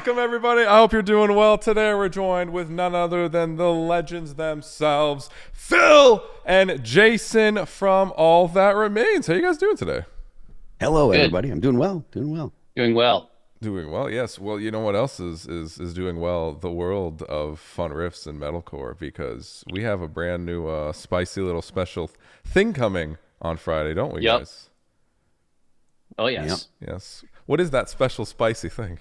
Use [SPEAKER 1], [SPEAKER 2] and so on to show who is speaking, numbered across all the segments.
[SPEAKER 1] Welcome, everybody. I hope you're doing well. Today, we're joined with none other than the legends themselves, Phil and Jason from All That Remains. How you guys doing today?
[SPEAKER 2] Hello,
[SPEAKER 3] Good.
[SPEAKER 2] everybody. I'm doing well. Doing well.
[SPEAKER 3] Doing well.
[SPEAKER 1] Doing well, yes. Well, you know what else is doing well? The world of fun riffs and metalcore, because we have a brand new spicy little special thing coming on Friday, don't we,
[SPEAKER 3] Yep.
[SPEAKER 1] guys?
[SPEAKER 3] Oh, yes.
[SPEAKER 1] Yes. What is that special spicy thing?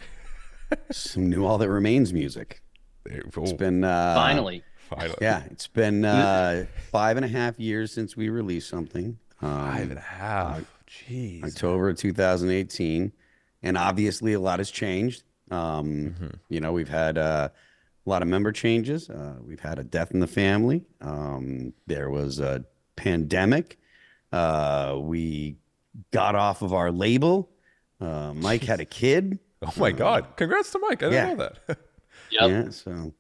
[SPEAKER 2] Some new All That Remains music. It's been
[SPEAKER 3] Finally.
[SPEAKER 1] Finally.
[SPEAKER 2] yeah, it's been 5.5 years since we released something.
[SPEAKER 1] 5.5. Jeez.
[SPEAKER 2] October of 2018, and obviously a lot has changed. You know, we've had a lot of member changes. We've had a death in the family. There was a pandemic. We got off of our label. Mike had a kid.
[SPEAKER 1] Oh my God! Congrats to Mike. I didn't know that.
[SPEAKER 3] Yep.
[SPEAKER 2] Yeah, so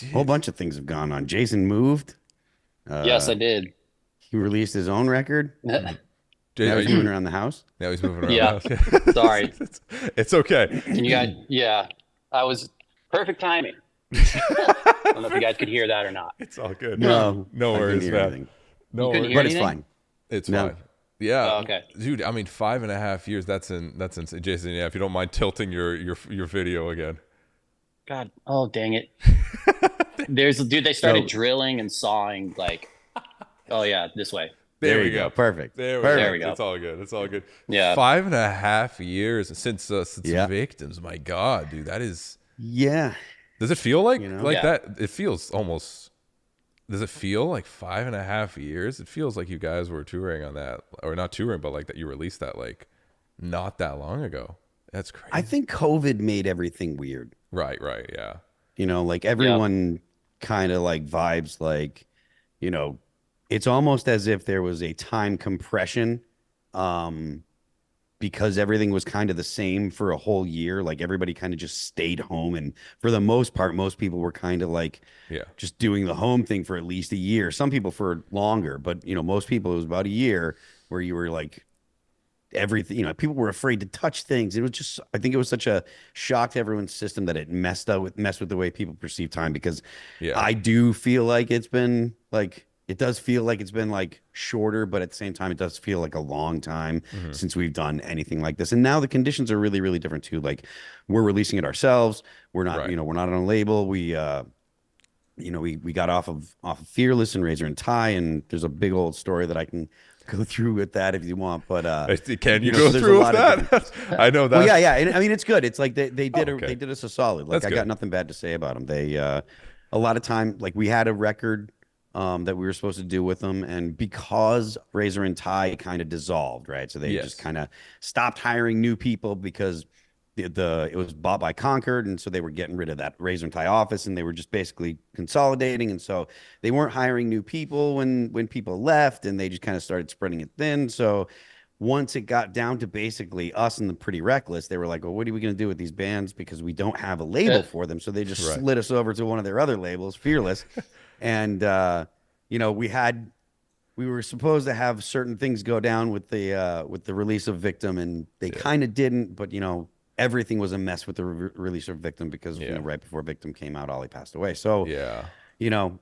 [SPEAKER 2] a whole bunch of things have gone on. Jason moved.
[SPEAKER 3] Yes, I did.
[SPEAKER 2] He released his own record.
[SPEAKER 1] Jay,
[SPEAKER 2] Now
[SPEAKER 1] are
[SPEAKER 2] he's
[SPEAKER 1] you?
[SPEAKER 2] moving around the house.
[SPEAKER 1] Now he's moving around.
[SPEAKER 3] Yeah.
[SPEAKER 1] the house.
[SPEAKER 3] Sorry.
[SPEAKER 1] It's okay.
[SPEAKER 3] Can you guys? Yeah. I was perfect timing. I don't know if you guys could hear that or not.
[SPEAKER 1] It's all good.
[SPEAKER 2] No,
[SPEAKER 1] no
[SPEAKER 2] I couldn't
[SPEAKER 1] worries,
[SPEAKER 2] hear
[SPEAKER 1] man.
[SPEAKER 2] anything.
[SPEAKER 1] No
[SPEAKER 3] You couldn't
[SPEAKER 1] worries.
[SPEAKER 3] hear
[SPEAKER 2] But it's
[SPEAKER 3] anything?
[SPEAKER 2] fine.
[SPEAKER 1] It's
[SPEAKER 2] No.
[SPEAKER 1] fine. Yeah.
[SPEAKER 3] Oh, okay.
[SPEAKER 1] Dude, I mean, 5.5 years. That's insane. Jason, yeah. If you don't mind tilting your video again.
[SPEAKER 3] God. Oh, dang it. They started
[SPEAKER 2] So-
[SPEAKER 3] drilling and sawing like, oh yeah, this way.
[SPEAKER 1] There we go.
[SPEAKER 2] Perfect.
[SPEAKER 1] There
[SPEAKER 2] Perfect.
[SPEAKER 3] we go.
[SPEAKER 1] It's all good. It's all good.
[SPEAKER 3] Yeah.
[SPEAKER 1] 5.5 years since
[SPEAKER 2] Yeah.
[SPEAKER 1] Victims. My God, dude, that is.
[SPEAKER 2] Yeah.
[SPEAKER 1] Does it feel like
[SPEAKER 2] You know?
[SPEAKER 1] like
[SPEAKER 3] Yeah.
[SPEAKER 1] that? It feels almost. Does it feel like 5.5 years? It feels like you guys were touring on that, or not touring, but like that you released that like not that long ago. That's crazy.
[SPEAKER 2] I think COVID made everything weird.
[SPEAKER 1] Right. Yeah.
[SPEAKER 2] You know, like everyone kind of like vibes like, you know, it's almost as if there was a time compression because everything was kind of the same for a whole year. Like everybody kind of just stayed home. And for the most part, most people were kind of like
[SPEAKER 1] Yeah.
[SPEAKER 2] just doing the home thing for at least a year. Some people for longer, but, you know, most people, it was about a year where you were like, everything, you know, people were afraid to touch things. It was just, I think it was such a shock to everyone's system that it messed with the way people perceive time, because
[SPEAKER 1] Yeah.
[SPEAKER 2] I do feel like it's been like, it does feel like it's been like shorter, but at the same time, it does feel like a long time since we've done anything like this. And now the conditions are really, really different too. Like we're releasing it ourselves. We're not,
[SPEAKER 1] Right.
[SPEAKER 2] you know, we're not on a label. We, you know, we got off of Fearless and Razor and Tie, and there's a big old story that I can go through with that if you want. But
[SPEAKER 1] Can you
[SPEAKER 2] know,
[SPEAKER 1] go
[SPEAKER 2] so there's a
[SPEAKER 1] through with
[SPEAKER 2] lot of
[SPEAKER 1] that? I know that.
[SPEAKER 2] well, yeah. I mean, it's good. It's like they did
[SPEAKER 1] okay.
[SPEAKER 2] they did us a solid. Like
[SPEAKER 1] That's
[SPEAKER 2] I
[SPEAKER 1] good.
[SPEAKER 2] got nothing bad to say about them. They a lot of time, like we had a record that we were supposed to do with them, and because Razor and Tie kind of dissolved, right? So they
[SPEAKER 1] Yes.
[SPEAKER 2] just kind of stopped hiring new people because it was bought by Concord, and so they were getting rid of that Razor and Tie office, and they were just basically consolidating, and so they weren't hiring new people when people left, and they just kind of started spreading it thin. So once it got down to basically us and the Pretty Reckless, they were like, well, what are we going to do with these bands, because we don't have a label for them? So they just
[SPEAKER 1] Right.
[SPEAKER 2] slid us over to one of their other labels, Fearless. And you know, we were supposed to have certain things go down with the release of Victim, and they kind of didn't. But you know, everything was a mess with the release of Victim, because you know, right before Victim came out, Ollie passed away. So
[SPEAKER 1] Yeah.
[SPEAKER 2] you know,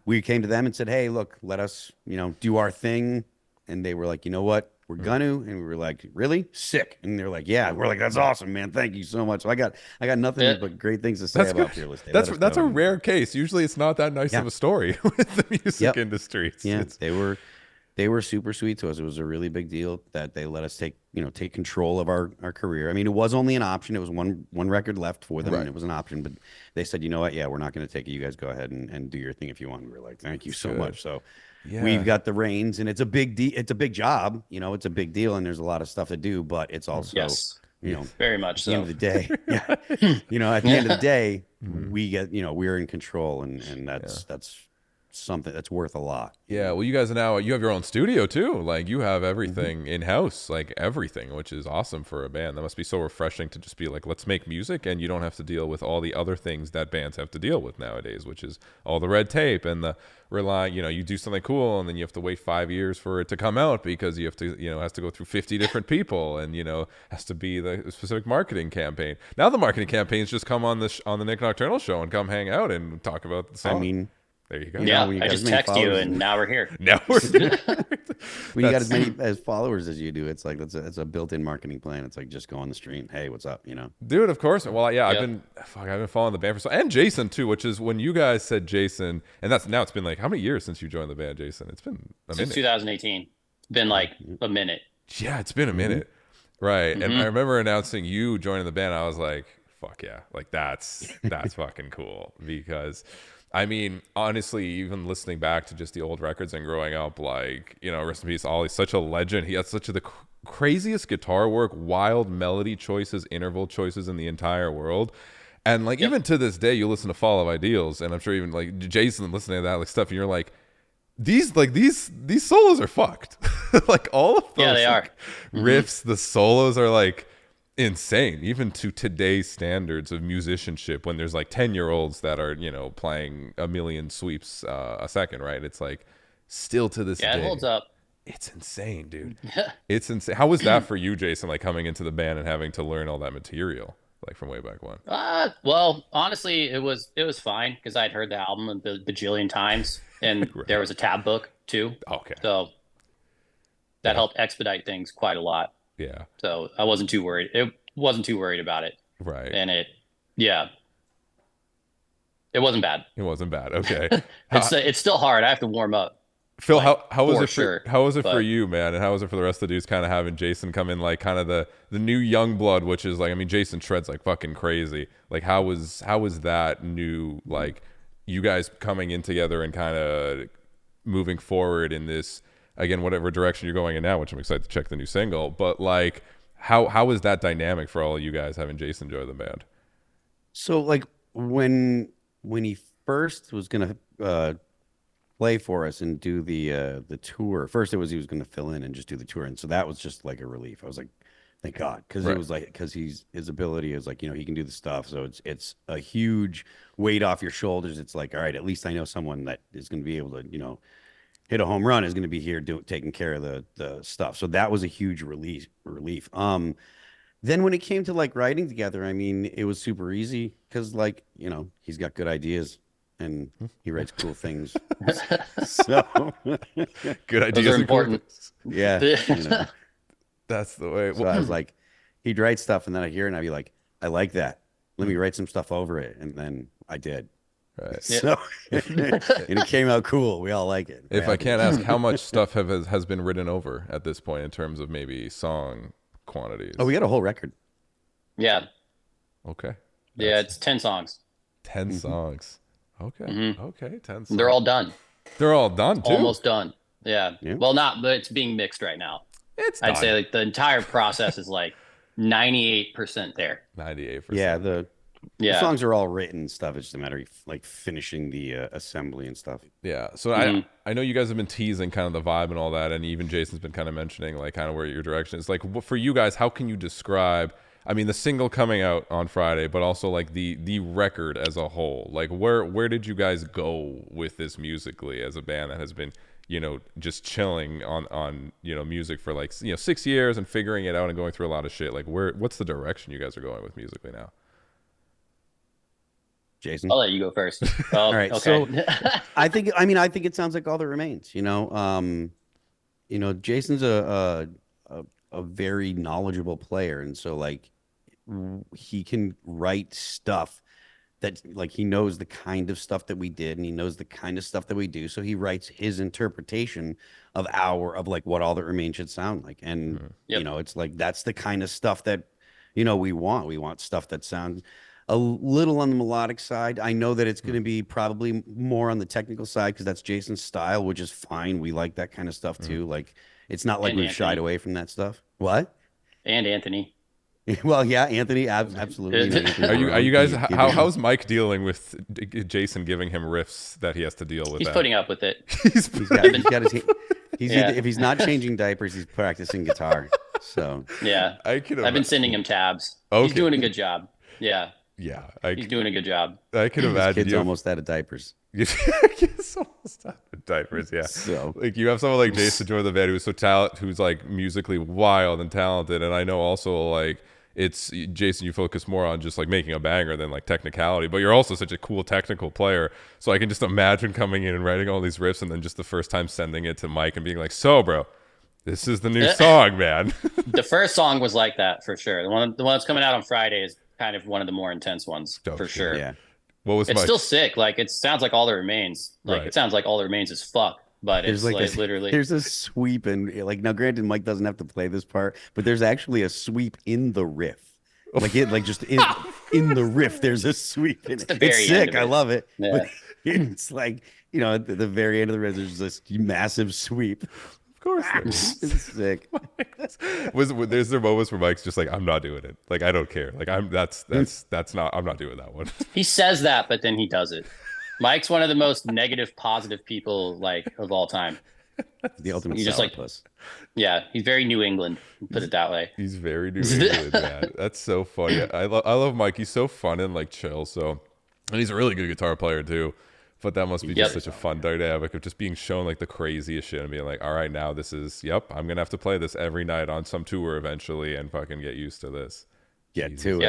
[SPEAKER 2] we came to them and said, hey, look, let us, you know, do our thing. And they were like, you know what? We're gonna. And we were like, really? Sick. And they're like, yeah. We're like, that's awesome, man. Thank you so much. So I got nothing
[SPEAKER 3] Yeah.
[SPEAKER 2] but great things to say
[SPEAKER 1] That's
[SPEAKER 2] about
[SPEAKER 1] good.
[SPEAKER 2] Fearless. They
[SPEAKER 1] That's
[SPEAKER 2] let us
[SPEAKER 1] that's a
[SPEAKER 2] know.
[SPEAKER 1] rare case. Usually, it's not that nice
[SPEAKER 2] Yeah.
[SPEAKER 1] of a story with the music
[SPEAKER 2] Yep.
[SPEAKER 1] industry.
[SPEAKER 2] Yeah, they were super sweet to us. It was a really big deal that they let us take control of our career. I mean, it was only an option. It was one record left for them,
[SPEAKER 1] Right.
[SPEAKER 2] and it was an option. But they said, you know what? Yeah, we're not going to take it. You guys go ahead and do your thing if you want. We were like, thank you so
[SPEAKER 1] good.
[SPEAKER 2] much. So
[SPEAKER 1] Yeah.
[SPEAKER 2] we've got the reins, and it's a big it's a big job. You know, it's a big deal, and there's a lot of stuff to do. But it's also,
[SPEAKER 3] Yes.
[SPEAKER 2] you know,
[SPEAKER 3] Very much
[SPEAKER 2] at the end
[SPEAKER 3] so.
[SPEAKER 2] of the day, yeah, you know, at the end of the day, we get, you know, we're in control, and that's something that's worth a lot.
[SPEAKER 1] Yeah, well, you guys are now, you have your own studio too. Like you have everything in house, like everything, which is awesome for a band. That must be so refreshing to just be like, let's make music, and you don't have to deal with all the other things that bands have to deal with nowadays, which is all the red tape and the you do something cool and then you have to wait 5 years for it to come out because you have to, it has to go through 50 different people and, has to be the specific marketing campaign. Now the marketing campaigns just come on the Nik Nocturnal show and come hang out and talk about the song.
[SPEAKER 2] I mean,
[SPEAKER 1] there you go.
[SPEAKER 3] Yeah, I just text you, and now we're here.
[SPEAKER 1] Now we're
[SPEAKER 2] when you got as many as followers as you do, it's like it's a built-in marketing plan. It's like just go on the stream. Hey, what's up?
[SPEAKER 1] Dude. Of course. Well, yeah, I've been following the band and Jason too, which is when you guys said Jason, and that's now it's been like how many years since you joined the band, Jason? It's been a minute.
[SPEAKER 3] Since 2018. It's been like a minute.
[SPEAKER 1] Yeah, it's been a minute, right? And I remember announcing you joining the band. I was like, fuck yeah, like that's fucking cool because. I mean, honestly, even listening back to just the old records and growing up, like, rest in peace, Ollie's such a legend. He has such the craziest guitar work, wild melody choices, interval choices in the entire world. And like, even to this day, you listen to Fall of Ideals, and I'm sure even like Jason listening to that like stuff, and you're like, these solos are fucked. Like all of those
[SPEAKER 3] they are.
[SPEAKER 1] Riffs, the solos are like insane, even to today's standards of musicianship, when there's like 10-year-olds that are playing a million sweeps a second, right? It's like still to this day
[SPEAKER 3] it holds up.
[SPEAKER 1] It's insane, dude. It's insane. How was that for you, Jason, like coming into the band and having to learn all that material like from way back when?
[SPEAKER 3] Well, honestly, it was fine because I'd heard the album a bajillion times, and
[SPEAKER 1] Right.
[SPEAKER 3] there was a tab book too.
[SPEAKER 1] Okay.
[SPEAKER 3] So that helped expedite things quite a lot.
[SPEAKER 1] Yeah.
[SPEAKER 3] So I wasn't too worried. It wasn't too worried about it.
[SPEAKER 1] Right.
[SPEAKER 3] And it wasn't bad.
[SPEAKER 1] It wasn't bad. Okay.
[SPEAKER 3] It's still hard. I have to warm up.
[SPEAKER 1] Phil,
[SPEAKER 3] like,
[SPEAKER 1] how was
[SPEAKER 3] for
[SPEAKER 1] it for
[SPEAKER 3] sure,
[SPEAKER 1] how was it for
[SPEAKER 3] but-
[SPEAKER 1] you, man? And how was it for the rest of the dudes kind of having Jason come in like kind of the new young blood, which is like, I mean, Jason shreds like fucking crazy. Like how was that new, like you guys coming in together and kind of moving forward in this, again, whatever direction you're going in now, which I'm excited to check the new single, but like how is that dynamic for all of you guys having Jason join the band?
[SPEAKER 2] So like when he first was gonna play for us and do the tour, first he was gonna fill in and just do the tour, and so that was just like a relief. I was like, thank God, because
[SPEAKER 1] Right.
[SPEAKER 2] it was like his ability is like he can do the stuff, so it's a huge weight off your shoulders. It's like, all right, at least I know someone that is gonna be able to hit a home run, is going to be here taking care of the stuff. So that was a huge relief. Then when it came to like writing together, I mean, it was super easy because like, he's got good ideas and he writes cool things. So
[SPEAKER 1] Good ideas.
[SPEAKER 3] Those are
[SPEAKER 1] and cool
[SPEAKER 3] important.
[SPEAKER 1] things.
[SPEAKER 2] yeah,
[SPEAKER 1] That's the way.
[SPEAKER 2] so I was like, he'd write stuff and then I'd hear it and I'd be like, I like that. Let me write some stuff over it. And then I did.
[SPEAKER 1] Right.
[SPEAKER 2] So and it came out cool. We all like it.
[SPEAKER 1] If I can't ask, how much stuff has been written over at this point in terms of maybe song quantities?
[SPEAKER 2] Oh, we got a whole record.
[SPEAKER 3] Yeah.
[SPEAKER 1] Okay.
[SPEAKER 3] Yeah. It's 10 songs.
[SPEAKER 1] 10 songs. Okay. Okay. 10 songs.
[SPEAKER 3] They're all done.
[SPEAKER 1] They're all done too.
[SPEAKER 3] Almost done. Yeah.
[SPEAKER 2] Yeah.
[SPEAKER 3] Well, but it's being mixed right now.
[SPEAKER 1] I'd
[SPEAKER 3] I'd say like the entire process is like 98% there.
[SPEAKER 1] 98%.
[SPEAKER 2] Yeah, the
[SPEAKER 3] Yeah.
[SPEAKER 2] songs are all written and stuff. It's just a matter of like finishing the assembly and stuff.
[SPEAKER 1] Yeah. So I know you guys have been teasing kind of the vibe and all that, and even Jason's been kind of mentioning like kind of where your direction is. Like for you guys, how can you describe? I mean, the single coming out on Friday, but also like the record as a whole. Like where did you guys go with this musically as a band that has been just chilling on music for like 6 years and figuring it out and going through a lot of shit. Like what's the direction you guys are going with musically now?
[SPEAKER 2] Jason.
[SPEAKER 3] I'll let you go first. Oh,
[SPEAKER 2] All right.
[SPEAKER 3] Okay.
[SPEAKER 2] So I think it sounds like all that remains. Jason's a very knowledgeable player, and so like he can write stuff that like he knows the kind of stuff that we did, and he knows the kind of stuff that we do. So he writes his interpretation of like what all that remains should sound like, and
[SPEAKER 3] Yep.
[SPEAKER 2] it's like that's the kind of stuff that we want. We want stuff that sounds a little on the melodic side. I know that it's going to be probably more on the technical side because that's Jason's style, which is fine. We like that kind of stuff too. Like it's not like
[SPEAKER 3] And
[SPEAKER 2] we've shied
[SPEAKER 3] Anthony.
[SPEAKER 2] away from that stuff. What?
[SPEAKER 3] And Anthony.
[SPEAKER 2] Well, yeah, Anthony, absolutely. Anthony
[SPEAKER 1] Are
[SPEAKER 2] Barone,
[SPEAKER 1] you guys
[SPEAKER 2] he
[SPEAKER 1] how's Mike dealing with Jason giving him riffs that he has to deal with?
[SPEAKER 3] He's
[SPEAKER 1] that?
[SPEAKER 3] putting up with it.
[SPEAKER 1] He's
[SPEAKER 2] he's got his
[SPEAKER 3] Yeah.
[SPEAKER 2] if he's not changing diapers, he's practicing guitar. So
[SPEAKER 3] Yeah. I've been sending him tabs.
[SPEAKER 1] Okay.
[SPEAKER 3] He's doing a good job. Yeah.
[SPEAKER 1] Yeah,
[SPEAKER 3] He's doing a good job.
[SPEAKER 1] I can
[SPEAKER 2] his
[SPEAKER 1] imagine
[SPEAKER 2] kid's almost out of diapers.
[SPEAKER 1] It's almost out of diapers, yeah.
[SPEAKER 2] So
[SPEAKER 1] Like you have someone like Jason join the band who's who's like musically wild and talented, and I know also like it's Jason, you focus more on just like making a banger than like technicality, but you're also such a cool technical player. So I can just imagine coming in and writing all these riffs, and then just the first time sending it to Mike and being like, "So, bro, this is the new song, man."
[SPEAKER 3] The first song was like that for sure. The one that's coming out on Friday is kind of one of the more intense ones for sure.
[SPEAKER 2] yeah.
[SPEAKER 1] What was
[SPEAKER 3] It's
[SPEAKER 1] Mike?
[SPEAKER 3] still sick. Like it sounds like All That Remains. Like
[SPEAKER 1] Right.
[SPEAKER 3] It sounds like All That Remains is fuck. But
[SPEAKER 2] There's
[SPEAKER 3] it's
[SPEAKER 2] like
[SPEAKER 3] like literally
[SPEAKER 2] there's a sweep and like now granted Mike doesn't have to play this part, but there's actually a sweep in the riff. Like just in the riff, there's a sweep in it.
[SPEAKER 3] the very
[SPEAKER 2] It's
[SPEAKER 3] end
[SPEAKER 2] sick.
[SPEAKER 3] of
[SPEAKER 2] I
[SPEAKER 3] it.
[SPEAKER 2] love it.
[SPEAKER 3] Yeah.
[SPEAKER 2] But it's like, at the very end of the riff, there's this massive sweep.
[SPEAKER 1] Of course, there is.
[SPEAKER 2] It's sick.
[SPEAKER 1] There's there moments where Mike's just like, "I'm not doing it. Like I don't care. Like that's not. I'm not doing that one."
[SPEAKER 3] He says that, but then he does it. Mike's one of the most negative, positive people like of all time.
[SPEAKER 2] The ultimate
[SPEAKER 3] You just like-
[SPEAKER 2] sourpuss.
[SPEAKER 3] Yeah, he's very New England. Put it that way.
[SPEAKER 1] He's very New England, man. That's so funny. I love Mike. He's so fun and like chill. So, and he's a really good guitar player too. But that must be just such a fun dynamic of just being shown like the craziest shit and being like, all right, now this is, I'm gonna have to play this every night on some tour eventually and fucking get used to this.
[SPEAKER 2] Get
[SPEAKER 1] Jesus.
[SPEAKER 2] to
[SPEAKER 3] Yeah,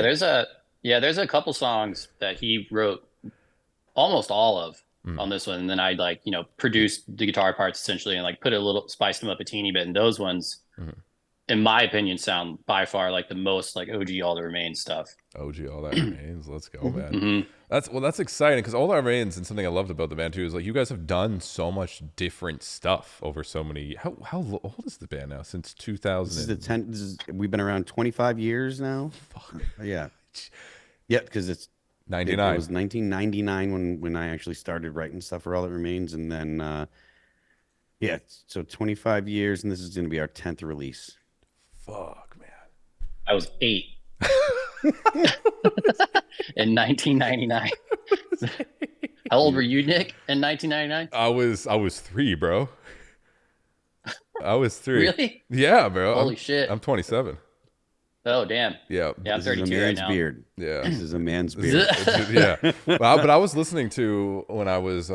[SPEAKER 2] it.
[SPEAKER 3] there's a couple songs that he wrote almost all of on this one, and then I produced the guitar parts essentially and like put a little spiced them up a teeny bit, and those ones in my opinion sound by far like the most like OG All That Remains stuff.
[SPEAKER 1] OG, all that remains. Let's go, man.
[SPEAKER 3] Mhm.
[SPEAKER 1] That's exciting because all that remains, and something I loved about the band too is like you guys have done so much different stuff over so many. How old is the band now? Since 2000.
[SPEAKER 2] We've been around 25 years now.
[SPEAKER 1] Fuck.
[SPEAKER 2] Yeah. Yeah, because it
[SPEAKER 1] 99.
[SPEAKER 2] was 1999 when I actually started writing stuff for All That Remains, and then so 25 years, and this is going to be our 10th release.
[SPEAKER 1] Fuck, man.
[SPEAKER 3] I was 8 in 1999. How old were you, Nick, in 1999?
[SPEAKER 1] I was 3, bro. I was 3.
[SPEAKER 3] Really?
[SPEAKER 1] Yeah, bro.
[SPEAKER 3] Holy shit.
[SPEAKER 1] I'm 27.
[SPEAKER 3] Oh, damn.
[SPEAKER 1] Yeah.
[SPEAKER 3] Yeah, I'm
[SPEAKER 2] This is a
[SPEAKER 3] 32 right
[SPEAKER 2] man's
[SPEAKER 3] now.
[SPEAKER 2] beard.
[SPEAKER 1] Yeah.
[SPEAKER 2] This is a man's beard.
[SPEAKER 1] Yeah. But I was listening to when I was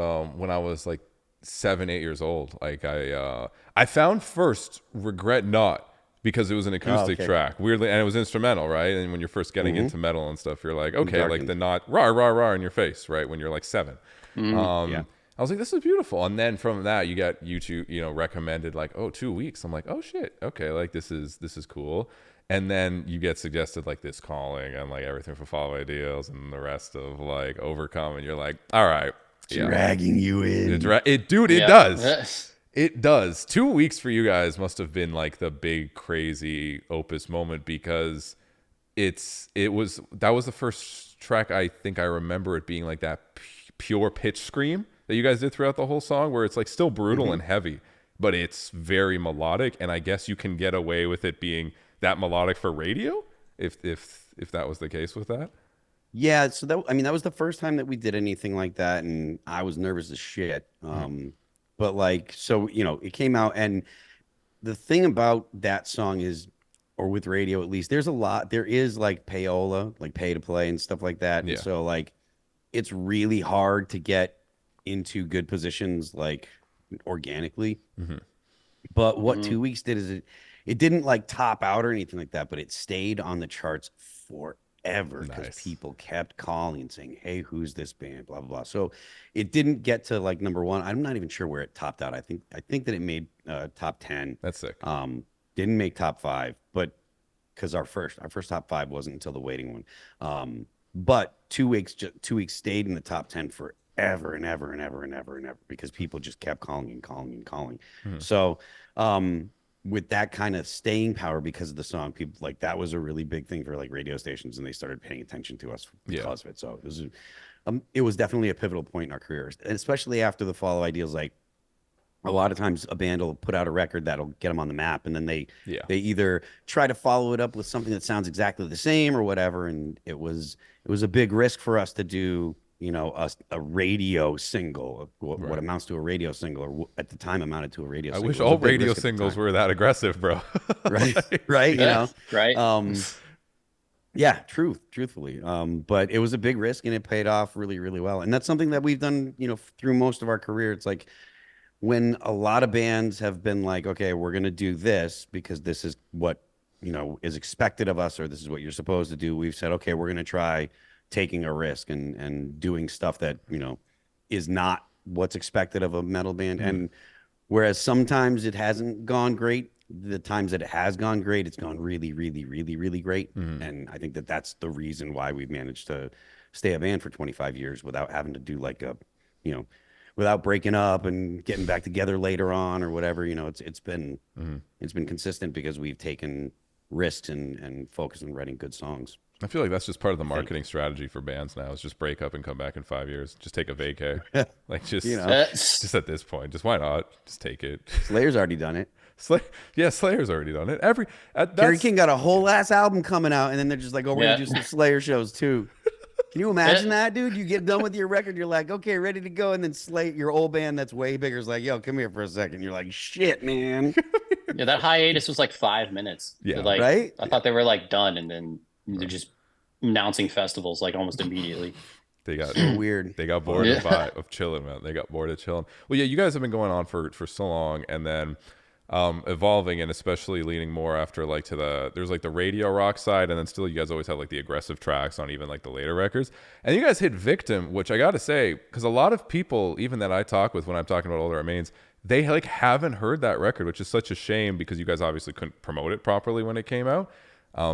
[SPEAKER 1] like 7, 8 years old. Like I found first Regret Not because it was an acoustic
[SPEAKER 2] okay.
[SPEAKER 1] track. Weirdly, and it was instrumental, right? And when you're first getting into metal and stuff, you're like, okay, like
[SPEAKER 2] Darkened.
[SPEAKER 1] the not rah rah rah in your face, right? When you're like 7.
[SPEAKER 2] Yeah.
[SPEAKER 1] I was like, this is beautiful. And then from that, you got YouTube, recommended like, 2 weeks. I'm like, oh shit, okay, like this is cool. And then you get suggested like This Calling and like everything for Follow Ideals and the rest of like Overcome, and you're like, all right,
[SPEAKER 2] Dragging you in.
[SPEAKER 1] it
[SPEAKER 3] Yeah.
[SPEAKER 1] it does. 2 weeks for you guys must have been like the big crazy Opus moment because that was the first track I think I remember it being like that pure pitch scream that you guys did throughout the whole song, where it's like still brutal and heavy, but it's very melodic, and I guess you can get away with it being that melodic for radio if that was the case with that.
[SPEAKER 2] Yeah, so that was the first time that we did anything like that, and I was nervous as shit. But like, so it came out, and the thing about that song is, or with radio at least, there is like payola, like pay to play and stuff like that.
[SPEAKER 1] Yeah.
[SPEAKER 2] And so like, it's really hard to get into good positions like organically. But what 2 weeks did is it didn't like top out or anything like that, but it stayed on the charts forever because
[SPEAKER 1] Nice.
[SPEAKER 2] people kept calling and saying, hey, who's this band, blah blah blah. So it didn't get to like number 1. I'm not even sure where it topped out. I think that it made top 10.
[SPEAKER 1] That's sick.
[SPEAKER 2] Didn't make top 5, but because our first top 5 wasn't until the Waiting one. But 2 weeks stayed in the top 10 forever and ever and ever and ever and ever because people just kept calling and calling and calling. So with that kind of staying power because of the song, people like that was a really big thing for like radio stations, and they started paying attention to us because of it. So it was definitely a pivotal point in our careers, and especially after the Follow Ideals. Like a lot of times a band will put out a record that'll get them on the map, and then they
[SPEAKER 1] Yeah.
[SPEAKER 2] they either try to follow it up with something that sounds exactly the same or whatever. And it was a big risk for us to do, a radio single, what amounts to a radio single, or at the time amounted to a radio
[SPEAKER 1] I
[SPEAKER 2] single.
[SPEAKER 1] wish
[SPEAKER 2] It was a
[SPEAKER 1] all
[SPEAKER 2] big
[SPEAKER 1] radio
[SPEAKER 2] risk at the
[SPEAKER 1] singles
[SPEAKER 2] time.
[SPEAKER 1] were that aggressive, bro.
[SPEAKER 2] Right,
[SPEAKER 1] Like,
[SPEAKER 2] right,
[SPEAKER 3] Right.
[SPEAKER 2] Yeah, truthfully. But it was a big risk, and it paid off really, really well. And that's something that we've done, through most of our career. It's like when a lot of bands have been like, okay, we're going to do this because this is what, is expected of us, or this is what you're supposed to do. We've said, okay, we're going to try taking a risk and doing stuff that, is not what's expected of a metal band. And whereas sometimes it hasn't gone great, the times that it has gone great, it's gone really, really, really, really great. And I think that that's the reason why we've managed to stay a band for 25 years without having to do like without breaking up and getting back together later on or whatever. It's been consistent because we've taken risks and focused on writing good songs.
[SPEAKER 1] I feel like that's just part of the marketing strategy for bands now, is just break up and come back in 5 years. Just take a vacay. Like just at this point, just why not? Just take it.
[SPEAKER 2] Slayer's already done it.
[SPEAKER 1] Slayer's already done it.
[SPEAKER 2] Kerry King got a whole ass album coming out, and then they're just like, oh, we're gonna do some Slayer shows too. Can you imagine that, dude? You get done with your record, you're like, okay, ready to go, and then your old band that's way bigger is like, yo, come here for a second. You're like, shit, man.
[SPEAKER 3] Yeah, that hiatus was like 5 minutes.
[SPEAKER 1] Yeah.
[SPEAKER 3] Like,
[SPEAKER 2] right?
[SPEAKER 3] I thought they were like done, and then they're just announcing festivals like almost immediately.
[SPEAKER 1] They got
[SPEAKER 2] So weird.
[SPEAKER 1] They got bored of chilling, man. They got bored of chilling. Well, yeah, you guys have been going on for so long, and then evolving, and especially leaning more after like there's like the radio rock side, and then still you guys always have like the aggressive tracks on even like the later records. And you guys hit Victim, which I gotta say, because a lot of people, even that I talk with when I'm talking about Older Remains, they like haven't heard that record, which is such a shame because you guys obviously couldn't promote it properly when it came out,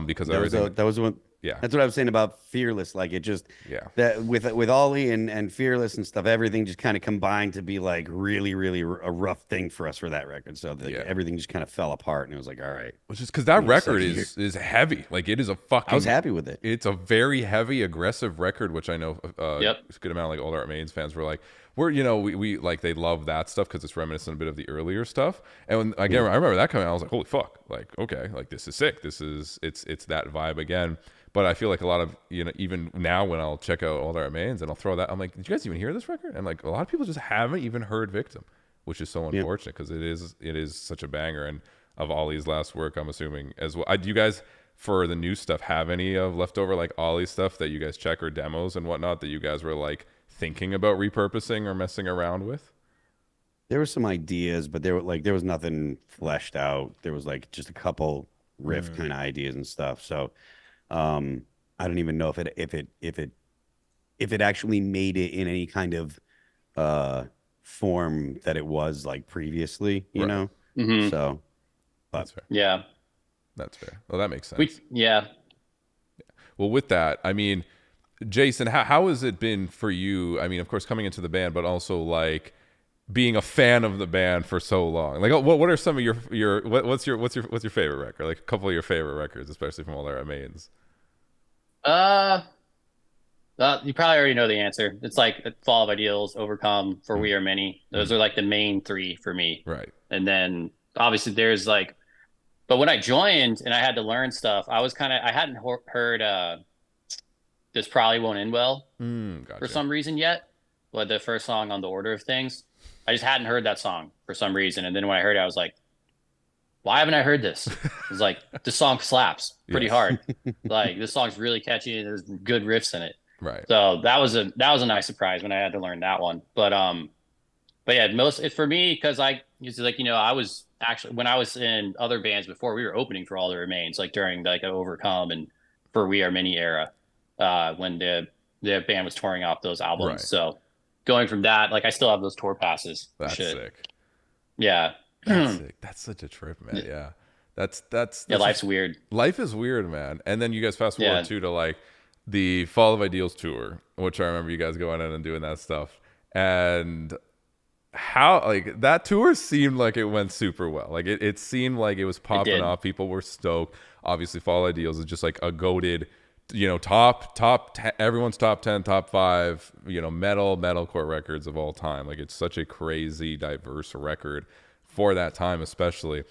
[SPEAKER 1] because
[SPEAKER 2] That was one.
[SPEAKER 1] Yeah.
[SPEAKER 2] That's what I was saying about Fearless. Like it just, that with Ollie and Fearless and stuff, everything just kind of combined to be like really, really a rough thing for us for that record. So everything just kind of fell apart, and it was like, all right.
[SPEAKER 1] Which is because that record is heavy. Like it is a fucking.
[SPEAKER 2] I was happy with it.
[SPEAKER 1] It's a very heavy, aggressive record, which I know a good amount of like Older Remains fans were like, we like, they love that stuff because it's reminiscent a bit of the earlier stuff. And when I remember that coming out, I was like, holy fuck, like okay, like this is sick. It's that vibe again. But I feel like a lot of, even now when I'll check out Older Remains and I'll throw that, I'm like, did you guys even hear this record? And like a lot of people just haven't even heard Victim, which is so unfortunate because it is such a banger. And of Ollie's last work, I'm assuming as well. Do you guys, for the new stuff, have any of leftover like Ollie stuff that you guys check, or demos and whatnot that you guys were like thinking about repurposing or messing around with?
[SPEAKER 2] There were some ideas, but there was nothing fleshed out. There was like just a couple riff kind of ideas and stuff. So I don't even know if it actually made it in any kind of form that it was like previously, you know.
[SPEAKER 3] Mm-hmm.
[SPEAKER 2] So, but
[SPEAKER 1] that's fair.
[SPEAKER 3] Yeah,
[SPEAKER 1] that's fair. Well, that makes sense. Well, with that, I mean, Jason, how has it been for you? I mean, of course, coming into the band, but also like being a fan of the band for so long. Like, what are some of your what's your favorite record? Like a couple of your favorite records, especially from Older Remains.
[SPEAKER 3] You probably already know the answer. It's like Fall of Ideals, Overcome, For We Are Many. Those are like the main three for me.
[SPEAKER 1] Right. And
[SPEAKER 3] then obviously there's like, but when I joined and I had to learn stuff, I hadn't heard This Probably Won't End Well for some reason yet. But the first song on The Order of Things, I just hadn't heard that song for some reason. And then when I heard it, I was like, why haven't I heard this? It was like, this song slaps pretty hard. Like this song's really catchy and there's good riffs in it.
[SPEAKER 1] Right.
[SPEAKER 3] So that was a nice surprise when I had to learn that one. But yeah, it's for me because I used to like, I was actually, when I was in other bands before, we were opening for All That Remains, like during like Overcome and For We Are Many era, when the band was touring off those albums. Right. So going from that, like I still have those tour passes.
[SPEAKER 1] That's sick.
[SPEAKER 3] Yeah.
[SPEAKER 1] That's sick. That's such a trip, man. Yeah. That's
[SPEAKER 3] life's weird.
[SPEAKER 1] Life is weird, man. And then you guys fast forward to like the Fall of Ideals tour, which I remember you guys going in and doing that stuff. And how like that tour seemed like it went super well. Like it seemed like it was popping off. People were stoked. Obviously, Fall of Ideals is just like a goated everyone's top 10, top 5, metalcore records of all time. Like, it's such a crazy, diverse record for that time, especially.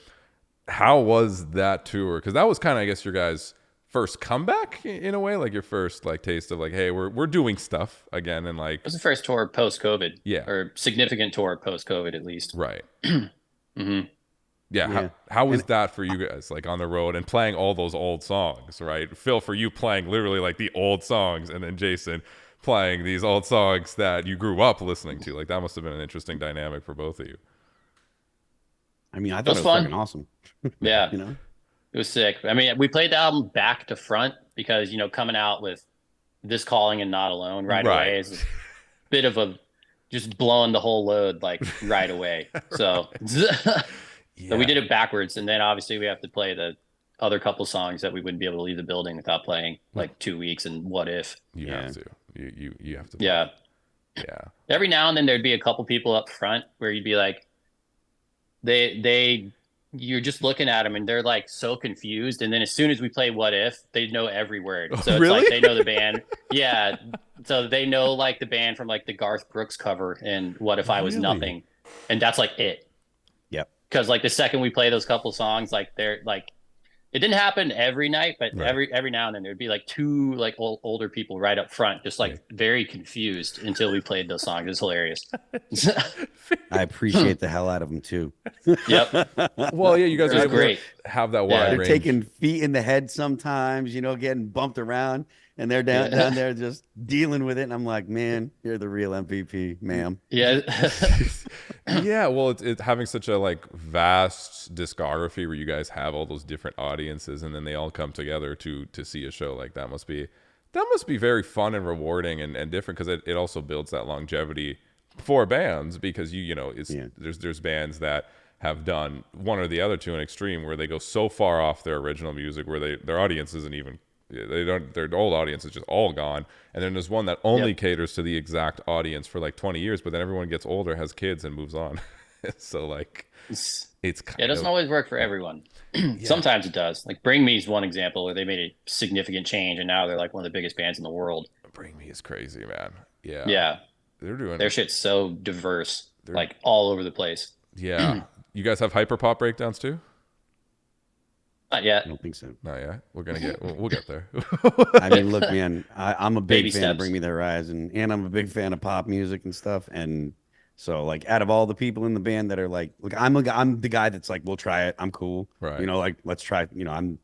[SPEAKER 1] How was that tour? Because that was kind of, I guess, your guys' first comeback in a way, like your first like taste of like, hey, we're doing stuff again, and like
[SPEAKER 3] It was the first tour post-COVID.
[SPEAKER 1] Yeah.
[SPEAKER 3] Or significant tour post-COVID, at least.
[SPEAKER 1] right.
[SPEAKER 3] Mm-hmm.
[SPEAKER 1] Yeah. How was that for you guys, like on the road and playing all those old songs, right? Phil, for you playing literally like the old songs, and then Jason playing these old songs that you grew up listening to. Like, that must have been an interesting dynamic for both of you.
[SPEAKER 2] I mean, I thought
[SPEAKER 3] was
[SPEAKER 2] it was
[SPEAKER 3] fun.
[SPEAKER 2] fucking awesome.
[SPEAKER 3] Yeah.
[SPEAKER 2] You know?
[SPEAKER 3] It was sick. I mean, we played the album back to front because, coming out with This Calling and Not Alone right away is a bit of a just blowing the whole load like right away. So, so we did it backwards. And then obviously we have to play the other couple songs that we wouldn't be able to leave the building without playing, like 2 weeks and What If.
[SPEAKER 1] You have to. You have to.
[SPEAKER 3] Yeah.
[SPEAKER 1] Yeah.
[SPEAKER 3] Every now and then there'd be a couple people up front where you'd be like, you're just looking at them and they're like so confused. And then as soon as we play What If, they know every word. So it's
[SPEAKER 1] Really?
[SPEAKER 3] like they know the band. Yeah. So they know like the band from like the Garth Brooks cover and What If I Was Nothing. And that's like it.
[SPEAKER 2] Yep.
[SPEAKER 3] Because like the second we play those couple songs, like they're like, it didn't happen every night, but every now and then there'd be like two like older people right up front, just like very confused until we played those songs. It was hilarious.
[SPEAKER 2] I appreciate the hell out of them too.
[SPEAKER 3] Yep.
[SPEAKER 1] Well, yeah, you guys are able
[SPEAKER 3] great.
[SPEAKER 1] to have that
[SPEAKER 3] Yeah.
[SPEAKER 1] wide
[SPEAKER 2] They're
[SPEAKER 1] range.
[SPEAKER 2] taking feet in the head sometimes, getting bumped around, and they're down there just dealing with it. And I'm like, man, you're the real MVP, ma'am.
[SPEAKER 3] Yeah.
[SPEAKER 1] Yeah, well, it's having such a like vast discography where you guys have all those different audiences, and then they all come together to see a show like that must be very fun and rewarding and different, because it also builds that longevity for bands, because there's bands that have done one or the other to an extreme where they go so far off their original music where their audience isn't even, their old audience is just all gone, and then there's one that only caters to the exact audience for like 20 years, but then everyone gets older, has kids, and moves on. So like it
[SPEAKER 3] doesn't always work for everyone. Sometimes it does. Like Bring Me is one example where they made a significant change and now they're like one of the biggest bands in the world.
[SPEAKER 1] Bring Me is crazy, man.
[SPEAKER 3] Yeah their shit's so diverse, like all over the place.
[SPEAKER 1] You guys have hyperpop breakdowns too?
[SPEAKER 3] Not yet.
[SPEAKER 2] I don't think so.
[SPEAKER 1] Not yet. We'll get there.
[SPEAKER 2] I mean, look, man, I'm a big
[SPEAKER 3] Baby
[SPEAKER 2] fan
[SPEAKER 3] steps.
[SPEAKER 2] of Bring Me the Horizon, and I'm a big fan of pop music and stuff. And so, like, out of all the people in the band that are like, look, I'm the guy that's like, we'll try it. I'm cool.
[SPEAKER 1] Right.
[SPEAKER 2] Like, let's try. I'm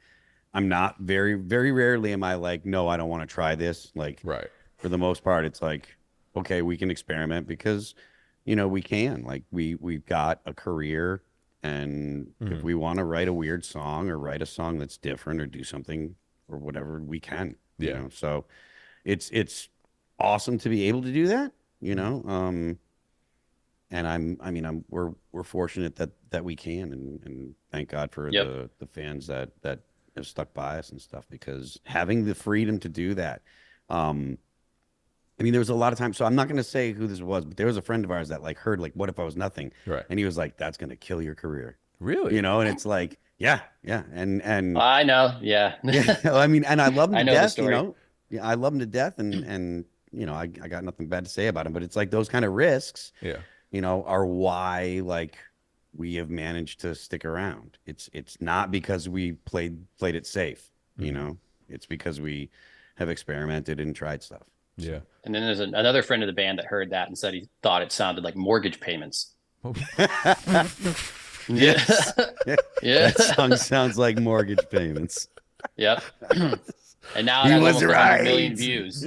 [SPEAKER 2] not very, very rarely am I like, no, I don't want to try this. Like,
[SPEAKER 1] Right.
[SPEAKER 2] For the most part, it's like, okay, we can experiment because, we can. Like, we've got a career. And if we want to write a weird song or write a song that's different or do something or whatever, we can. So it's awesome to be able to do that. And we're fortunate that we can, and thank God for the fans that have stuck by us and stuff, because having the freedom to do that. There was a lot of times, so I'm not going to say who this was, but there was a friend of ours that like heard like, What If I Was Nothing?
[SPEAKER 1] Right.
[SPEAKER 2] And he was like, that's going to kill your career.
[SPEAKER 1] Really?
[SPEAKER 2] And it's like, yeah. And
[SPEAKER 3] I know. Yeah.
[SPEAKER 2] and I love him
[SPEAKER 3] I
[SPEAKER 2] to
[SPEAKER 3] know the
[SPEAKER 2] death,
[SPEAKER 3] story.
[SPEAKER 2] I love him to death. And I got nothing bad to say about him, but it's like those kind of risks, are why like we have managed to stick around. It's not because we played it safe, it's because we have experimented and tried stuff.
[SPEAKER 1] Yeah.
[SPEAKER 3] And then there's another friend of the band that heard that and said he thought it sounded like mortgage payments.
[SPEAKER 2] Yes.
[SPEAKER 3] Yeah.
[SPEAKER 2] That song sounds like mortgage payments.
[SPEAKER 3] Yep. And now
[SPEAKER 2] He
[SPEAKER 3] it has
[SPEAKER 2] was
[SPEAKER 3] almost 100
[SPEAKER 2] right.
[SPEAKER 3] million views.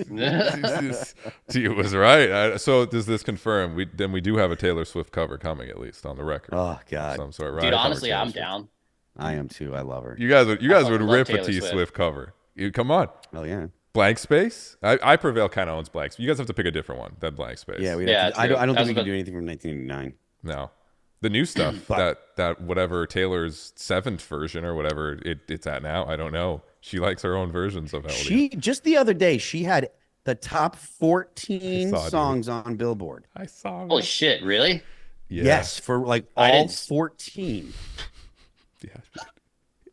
[SPEAKER 1] He was right. So does this confirm? We do have a Taylor Swift cover coming, at least on the record.
[SPEAKER 2] Oh God,
[SPEAKER 1] Some sort, right?
[SPEAKER 3] Dude, honestly,
[SPEAKER 1] Taylor
[SPEAKER 3] I'm
[SPEAKER 1] Swift.
[SPEAKER 3] down.
[SPEAKER 2] I am too. I love her.
[SPEAKER 1] You guys would
[SPEAKER 3] fucking love
[SPEAKER 1] rip a
[SPEAKER 3] Taylor
[SPEAKER 1] T
[SPEAKER 3] Swift.
[SPEAKER 1] Swift cover. Come on.
[SPEAKER 2] Oh yeah.
[SPEAKER 1] Blank Space. I Prevail kind of owns Blank Space. You guys have to pick a different one than Blank Space.
[SPEAKER 2] Yeah, I
[SPEAKER 3] true.
[SPEAKER 2] don't think we
[SPEAKER 3] That's
[SPEAKER 2] can do anything from 1989.
[SPEAKER 1] No. The new stuff that whatever Taylor's 7th version or whatever it's at now, I don't know. She likes her own versions of LD.
[SPEAKER 2] She just the other day she had the top 14
[SPEAKER 1] I saw,
[SPEAKER 2] songs on Billboard.
[SPEAKER 1] I saw.
[SPEAKER 3] Holy shit, really?
[SPEAKER 1] Yeah.
[SPEAKER 2] Yes, for like
[SPEAKER 3] I
[SPEAKER 2] all
[SPEAKER 3] didn't-
[SPEAKER 2] 14.
[SPEAKER 1] Yeah.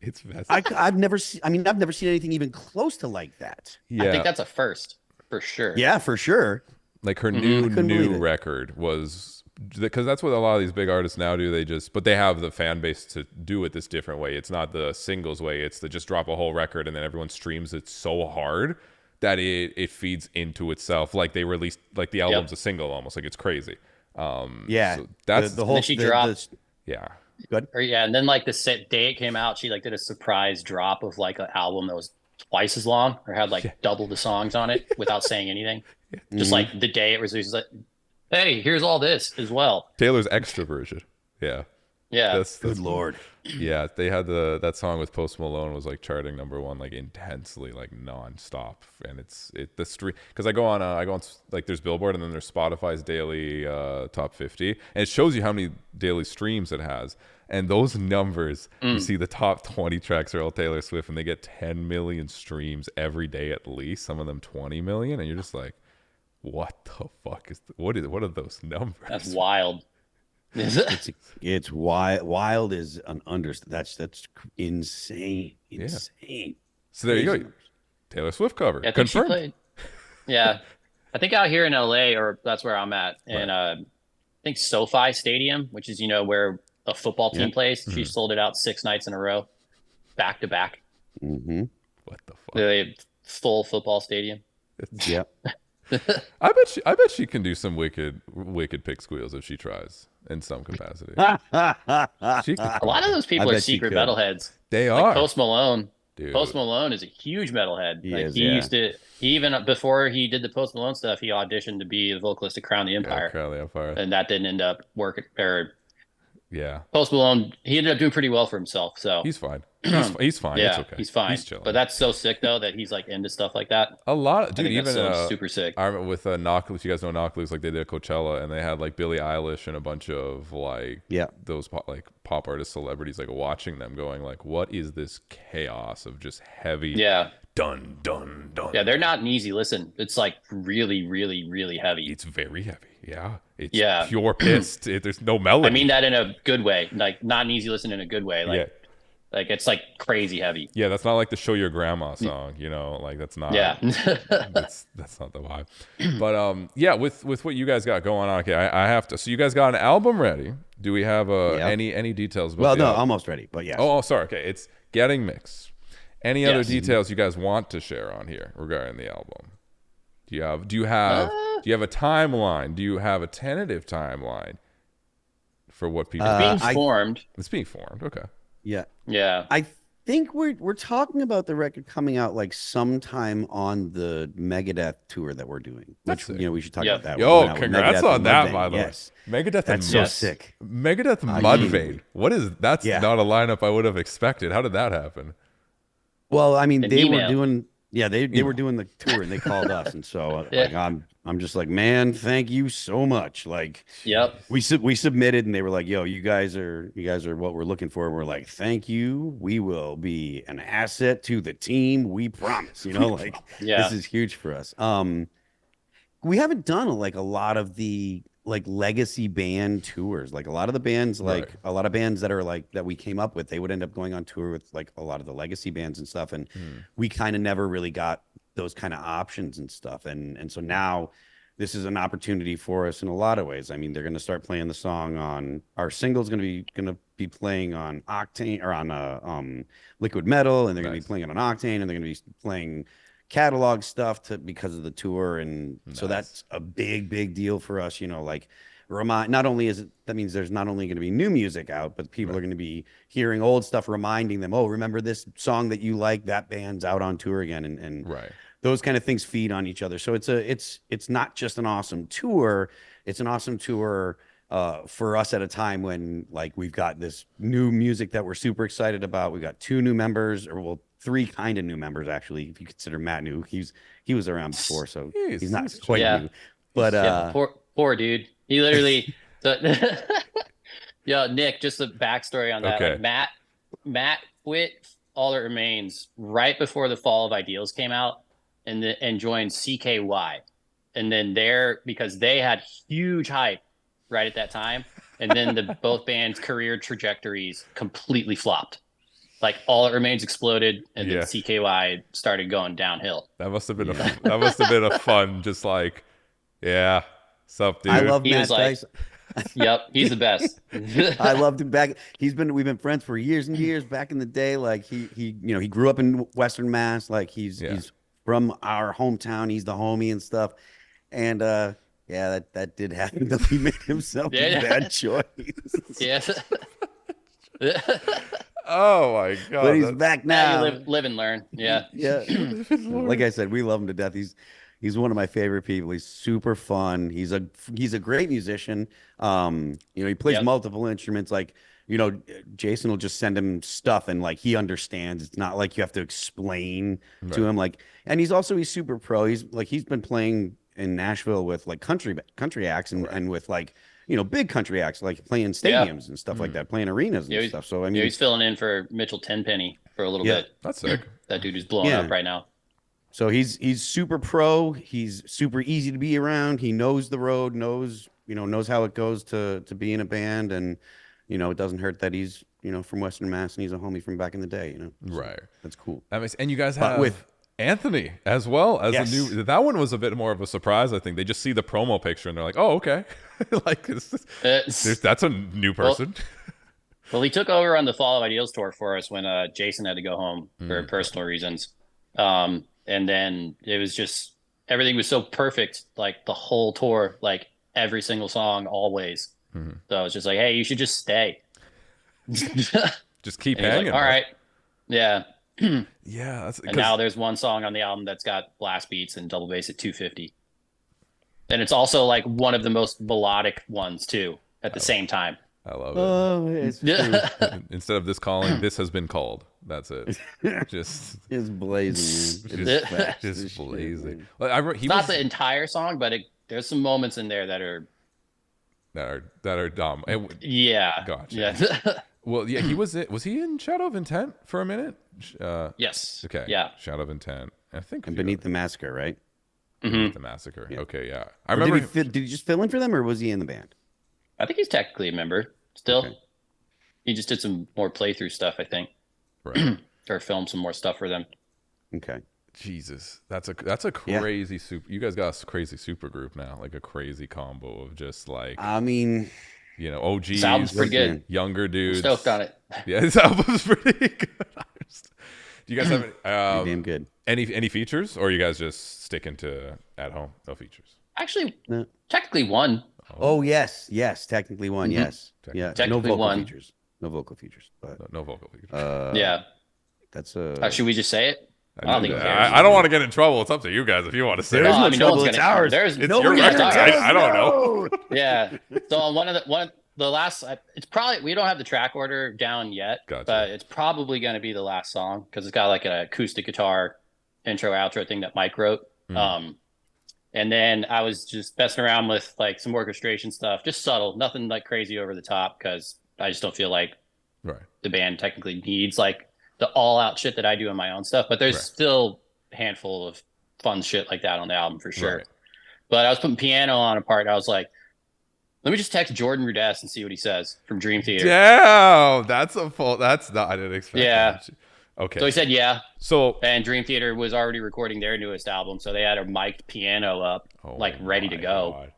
[SPEAKER 1] It's messy.
[SPEAKER 2] I've never seen. I mean, I've never seen anything even close to like that.
[SPEAKER 1] Yeah,
[SPEAKER 3] I think that's a first for sure.
[SPEAKER 2] Yeah, for sure.
[SPEAKER 1] like her
[SPEAKER 2] I couldn't believe
[SPEAKER 1] new
[SPEAKER 2] it.
[SPEAKER 1] record was, because that's what a lot of these big artists now do. But they have the fan base to do it this different way. It's not the singles way. It's the just drop a whole record and then everyone streams it so hard that it feeds into itself. Like they released, like the album's a single almost. Like it's crazy.
[SPEAKER 2] Yeah,
[SPEAKER 1] so that's
[SPEAKER 2] the whole.
[SPEAKER 3] then she dropped.
[SPEAKER 1] yeah.
[SPEAKER 2] Good.
[SPEAKER 3] Or yeah, and then like the set day it came out, she like did a surprise drop of like an album that was twice as long or had like double the songs on it without saying anything. Just like the day it was released, like, hey, here's all this as well.
[SPEAKER 1] Taylor's extra version. Yeah.
[SPEAKER 3] Yeah.
[SPEAKER 1] That's
[SPEAKER 2] Good Lord.
[SPEAKER 1] Yeah, they had that song with Post Malone was like charting #1 like intensely, like nonstop, and the stream, because I go on like there's Billboard and then there's Spotify's daily top 50, and it shows you how many daily streams it has, and those numbers you see the top 20 tracks are all Taylor Swift, and they get 10 million streams every day at least, some of them 20 million, and you're just what the fuck what are those numbers?
[SPEAKER 3] That's wild. Is it?
[SPEAKER 2] It's wild. Wild is an understatement. That's insane. Insane.
[SPEAKER 1] So there you go. Taylor Swift cover.
[SPEAKER 3] Yeah, I think
[SPEAKER 1] confirmed.
[SPEAKER 3] she played. Yeah, I think out here in LA, or that's where I'm at, and I think SoFi Stadium, which is where a football team plays. She sold it out 6 nights in a row, back to back.
[SPEAKER 2] Mm-hmm.
[SPEAKER 1] What the fuck?
[SPEAKER 3] The full football stadium.
[SPEAKER 2] Yeah.
[SPEAKER 1] I bet she can do some wicked pig squeals if she tries in some capacity. She could,
[SPEAKER 3] A lot of those people
[SPEAKER 2] I
[SPEAKER 3] are
[SPEAKER 2] bet she
[SPEAKER 3] secret
[SPEAKER 2] could.
[SPEAKER 3] metalheads.
[SPEAKER 1] they
[SPEAKER 3] Like
[SPEAKER 1] are.
[SPEAKER 3] Post Malone.
[SPEAKER 1] Dude.
[SPEAKER 3] Post Malone is a huge metalhead.
[SPEAKER 2] He
[SPEAKER 3] Like
[SPEAKER 2] is,
[SPEAKER 3] he
[SPEAKER 2] yeah.
[SPEAKER 3] used to, he even before he did the Post Malone stuff, he auditioned to be the vocalist of Crown the Empire,
[SPEAKER 1] Crown the Empire.
[SPEAKER 3] and that didn't end up working. Or
[SPEAKER 1] Yeah,
[SPEAKER 3] Post Malone, he ended up doing pretty well for himself. So
[SPEAKER 1] he's fine. He's fine.
[SPEAKER 3] yeah,
[SPEAKER 1] It's okay.
[SPEAKER 3] he's fine.
[SPEAKER 1] He's chilling.
[SPEAKER 3] But that's so sick though that he's like into stuff like that.
[SPEAKER 1] a lot.
[SPEAKER 3] I
[SPEAKER 1] Dude,
[SPEAKER 3] think
[SPEAKER 1] even
[SPEAKER 3] that's so super sick.
[SPEAKER 1] I remember with Knock Loose. You guys know Knock Loose? Like they did a Coachella, and they had like Billie Eilish and a bunch of those pop artist celebrities like watching them, going like, "What is this chaos of just heavy?"
[SPEAKER 3] Yeah.
[SPEAKER 1] Dun dun dun.
[SPEAKER 3] Yeah, they're not an easy listen. It's like really, really, really heavy.
[SPEAKER 1] It's very heavy. Yeah. It's
[SPEAKER 3] Yeah.
[SPEAKER 1] pure pissed. There's no melody.
[SPEAKER 3] I mean that in a good way, like not an easy listen in a good way. Like it's like crazy heavy.
[SPEAKER 1] Yeah, that's not like the Show Your Grandma song, like that's not.
[SPEAKER 3] Yeah.
[SPEAKER 1] that's not the vibe. But yeah, with what you guys got going on, okay, I have to. So you guys got an album ready? Do we have any details about?
[SPEAKER 2] Well,
[SPEAKER 1] the
[SPEAKER 2] no,
[SPEAKER 1] album?
[SPEAKER 2] almost ready, but yes.
[SPEAKER 1] Oh, sorry. Okay, it's getting mixed. Any other
[SPEAKER 3] Yes.
[SPEAKER 1] details you guys want to share on here regarding the album? Do you have a timeline? Do you have a tentative timeline for what people?
[SPEAKER 3] Being formed.
[SPEAKER 1] It's being formed. Okay.
[SPEAKER 2] Yeah.
[SPEAKER 3] Yeah.
[SPEAKER 2] I think we're talking about the record coming out like sometime on the Megadeth tour that we're doing.
[SPEAKER 1] That's
[SPEAKER 2] Which
[SPEAKER 1] sick.
[SPEAKER 2] we should talk
[SPEAKER 3] Yep.
[SPEAKER 2] about that.
[SPEAKER 1] Yo,
[SPEAKER 2] We're going out with
[SPEAKER 1] congrats
[SPEAKER 2] Megadeth
[SPEAKER 1] on
[SPEAKER 2] and
[SPEAKER 1] that,
[SPEAKER 2] Mudvayne.
[SPEAKER 1] by the way.
[SPEAKER 2] Yes.
[SPEAKER 1] Megadeth
[SPEAKER 2] That's
[SPEAKER 1] and
[SPEAKER 2] so
[SPEAKER 3] Yes.
[SPEAKER 2] sick.
[SPEAKER 1] Megadeth and
[SPEAKER 2] I
[SPEAKER 1] Mudvayne.
[SPEAKER 2] mean-
[SPEAKER 1] What is that's
[SPEAKER 2] Yeah.
[SPEAKER 1] not a lineup I would have expected. How did that happen?
[SPEAKER 2] Well, I mean,
[SPEAKER 3] An
[SPEAKER 2] they
[SPEAKER 3] email.
[SPEAKER 2] were doing they were doing the tour and they called us, and so
[SPEAKER 3] Yeah.
[SPEAKER 2] like I'm just like, man, thank you so much. Like
[SPEAKER 3] Yep.
[SPEAKER 2] we submitted and they were like, yo, you guys are what we're looking for. And we're like, thank you. We will be an asset to the team. We promise. Like
[SPEAKER 3] Yeah.
[SPEAKER 2] this is huge for us. We haven't done like a lot of the like legacy band tours. Like a lot of the bands, like
[SPEAKER 1] Right.
[SPEAKER 2] a lot of bands that are like that we came up with, they would end up going on tour with like a lot of the legacy bands and stuff. And we kind of never really got those kind of options and stuff. And so now this is an opportunity for us in a lot of ways. I mean, they're going to start playing the song on our single's going to be playing on Octane or on Liquid Metal, and they're going to
[SPEAKER 1] Nice.
[SPEAKER 2] be playing it on Octane, and they're going to be playing catalog stuff because of the tour. And so
[SPEAKER 1] Nice.
[SPEAKER 2] that's a big deal for us, like not only is it, that means there's not only going to be new music out, but people are going to be hearing old stuff, reminding them, oh, remember this song that you like, that band's out on tour again. And
[SPEAKER 1] Right.
[SPEAKER 2] those kind of things feed on each other. So it's not just an awesome tour. It's an awesome tour for us at a time when like we've got this new music that we're super excited about. We've got 2 new members, or well, 3 kind of new members actually, if you consider Matt new. He was around before, so he's not quite
[SPEAKER 3] Yeah.
[SPEAKER 2] new. But
[SPEAKER 3] Yeah, poor dude. He literally. Yo, Nick, just a backstory on that.
[SPEAKER 1] Okay.
[SPEAKER 3] Like, Matt quit All That Remains right before the Fall of Ideals came out, and joined CKY, and then because they had huge hype right at that time, and then both bands' career trajectories completely flopped. like All That Remains exploded, and
[SPEAKER 1] Yeah.
[SPEAKER 3] then CKY started going downhill.
[SPEAKER 1] That must have been a fun, just like, yeah, sup, dude.
[SPEAKER 2] I love
[SPEAKER 3] He
[SPEAKER 2] Matt
[SPEAKER 3] was like,
[SPEAKER 2] Dice.
[SPEAKER 3] "Yep, he's the best."
[SPEAKER 2] I loved him back. We've been friends for years and years back in the day. Like he grew up in Western Mass. Like he's from our hometown. He's the homie and stuff. And yeah, that did happen. That he made himself a bad choice.
[SPEAKER 3] Yes.
[SPEAKER 1] Oh my god!
[SPEAKER 2] But he's back now.
[SPEAKER 3] You live and learn. Yeah.
[SPEAKER 2] Yeah. Like I said, we love him to death. He's one of my favorite people. He's super fun. He's a great musician. He plays multiple instruments. Like, Jason will just send him stuff and like he understands. It's not like you have to explain to him. Like, and he's super pro. He's been playing in Nashville with like country acts and with like big country acts, like playing stadiums and stuff like that, playing arenas and stuff. So I mean,
[SPEAKER 3] he's filling in for Mitchell Tenpenny for a little bit.
[SPEAKER 1] That's sick.
[SPEAKER 3] That dude is blowing up right now.
[SPEAKER 2] So he's super pro. He's super easy to be around. He knows the road, knows how it goes to be in a band, and it doesn't hurt that he's from Western Mass and he's a homie from back in the day. So
[SPEAKER 1] right.
[SPEAKER 2] That's cool.
[SPEAKER 1] And you guys have with Anthony as well as a new. That one was a bit more of a surprise. I think they just see the promo picture and they're like, "Oh, okay." Like that's a new person.
[SPEAKER 3] Well, he took over on the Fall of Ideals tour for us when Jason had to go home for personal reasons. And then it was just everything was so perfect, like the whole tour, like every single song, always. So I was just like, "Hey, you should just stay."
[SPEAKER 1] Just keep hanging.
[SPEAKER 3] Like, all right, yeah.
[SPEAKER 1] Yeah,
[SPEAKER 3] and now there's one song on the album that's got blast beats and double bass at 250, and it's also like one of the most melodic ones too at the same time.
[SPEAKER 1] I love it.
[SPEAKER 2] Oh, it's true.
[SPEAKER 1] Instead of this has been called. That's it. Just
[SPEAKER 2] it's blazing.
[SPEAKER 1] Just blazing.
[SPEAKER 3] It's not the entire song, but there's some moments in there that
[SPEAKER 1] are dumb.
[SPEAKER 3] Yeah.
[SPEAKER 1] Gotcha.
[SPEAKER 3] Yeah.
[SPEAKER 1] Well, yeah, was he in Shadow of Intent for a minute?
[SPEAKER 3] Yes.
[SPEAKER 1] Okay.
[SPEAKER 3] Yeah.
[SPEAKER 1] Shadow of Intent. I think.
[SPEAKER 2] And Beneath the Massacre, right?
[SPEAKER 1] Beneath the Massacre. Yeah. Okay, yeah. I
[SPEAKER 2] remember.
[SPEAKER 1] Did
[SPEAKER 2] he just fill in for them, or was he in the band?
[SPEAKER 3] I think he's technically a member still.
[SPEAKER 2] Okay.
[SPEAKER 3] He just did some more playthrough stuff, I think.
[SPEAKER 1] Right.
[SPEAKER 3] Or filmed some more stuff for them.
[SPEAKER 2] Okay.
[SPEAKER 1] Jesus, that's a crazy super. You guys got a crazy super group now, like a crazy combo of just like.
[SPEAKER 2] I mean.
[SPEAKER 1] OGs,
[SPEAKER 3] sounds pretty good.
[SPEAKER 1] Younger dudes.
[SPEAKER 3] I'm stoked on it.
[SPEAKER 1] Yeah, this album's pretty good. Do you guys have any,
[SPEAKER 2] damn good.
[SPEAKER 1] Any features, or are you guys just sticking to at home? No features.
[SPEAKER 3] Actually, technically one.
[SPEAKER 2] Oh yes, technically one. Yes,
[SPEAKER 3] technically
[SPEAKER 2] no vocal
[SPEAKER 3] one.
[SPEAKER 2] features. No vocal features. But
[SPEAKER 1] no vocal features.
[SPEAKER 3] Yeah.
[SPEAKER 2] That's
[SPEAKER 3] should we just say it?
[SPEAKER 1] I don't want to get in trouble. It's up to you guys if you want to say.
[SPEAKER 2] There's
[SPEAKER 1] it.
[SPEAKER 2] no trouble. It's ours.
[SPEAKER 1] It's your record. I don't know.
[SPEAKER 3] Yeah. So on the last, it's probably, we don't have the track order down yet, but it's probably going to be the last song because it's got like an acoustic guitar intro outro thing that Mike wrote. And then I was just messing around with like some orchestration stuff, just subtle, nothing like crazy over the top because I just don't feel like the band technically needs like the all-out shit that I do in my own stuff, but there's still a handful of fun shit like that on the album for sure. But I was putting piano on a part, and I was like, let me just text Jordan Rudess and see what he says from Dream Theater.
[SPEAKER 1] Damn, that's not. I didn't expect.
[SPEAKER 3] Yeah.
[SPEAKER 1] That. Okay.
[SPEAKER 3] So he said, yeah.
[SPEAKER 1] So
[SPEAKER 3] and Dream Theater was already recording their newest album, so they had a mic'd piano up, ready to go.
[SPEAKER 1] God.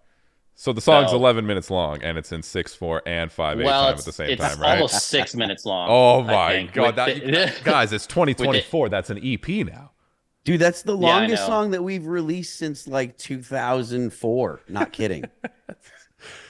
[SPEAKER 1] So the song's 11 minutes long, and it's in 6/4 and 5/8 time at the same time, right?
[SPEAKER 3] It's almost 6 minutes long.
[SPEAKER 1] Oh my god, guys! It's 2024. That's an EP now,
[SPEAKER 2] dude. That's the longest song that we've released since like 2004. Not kidding.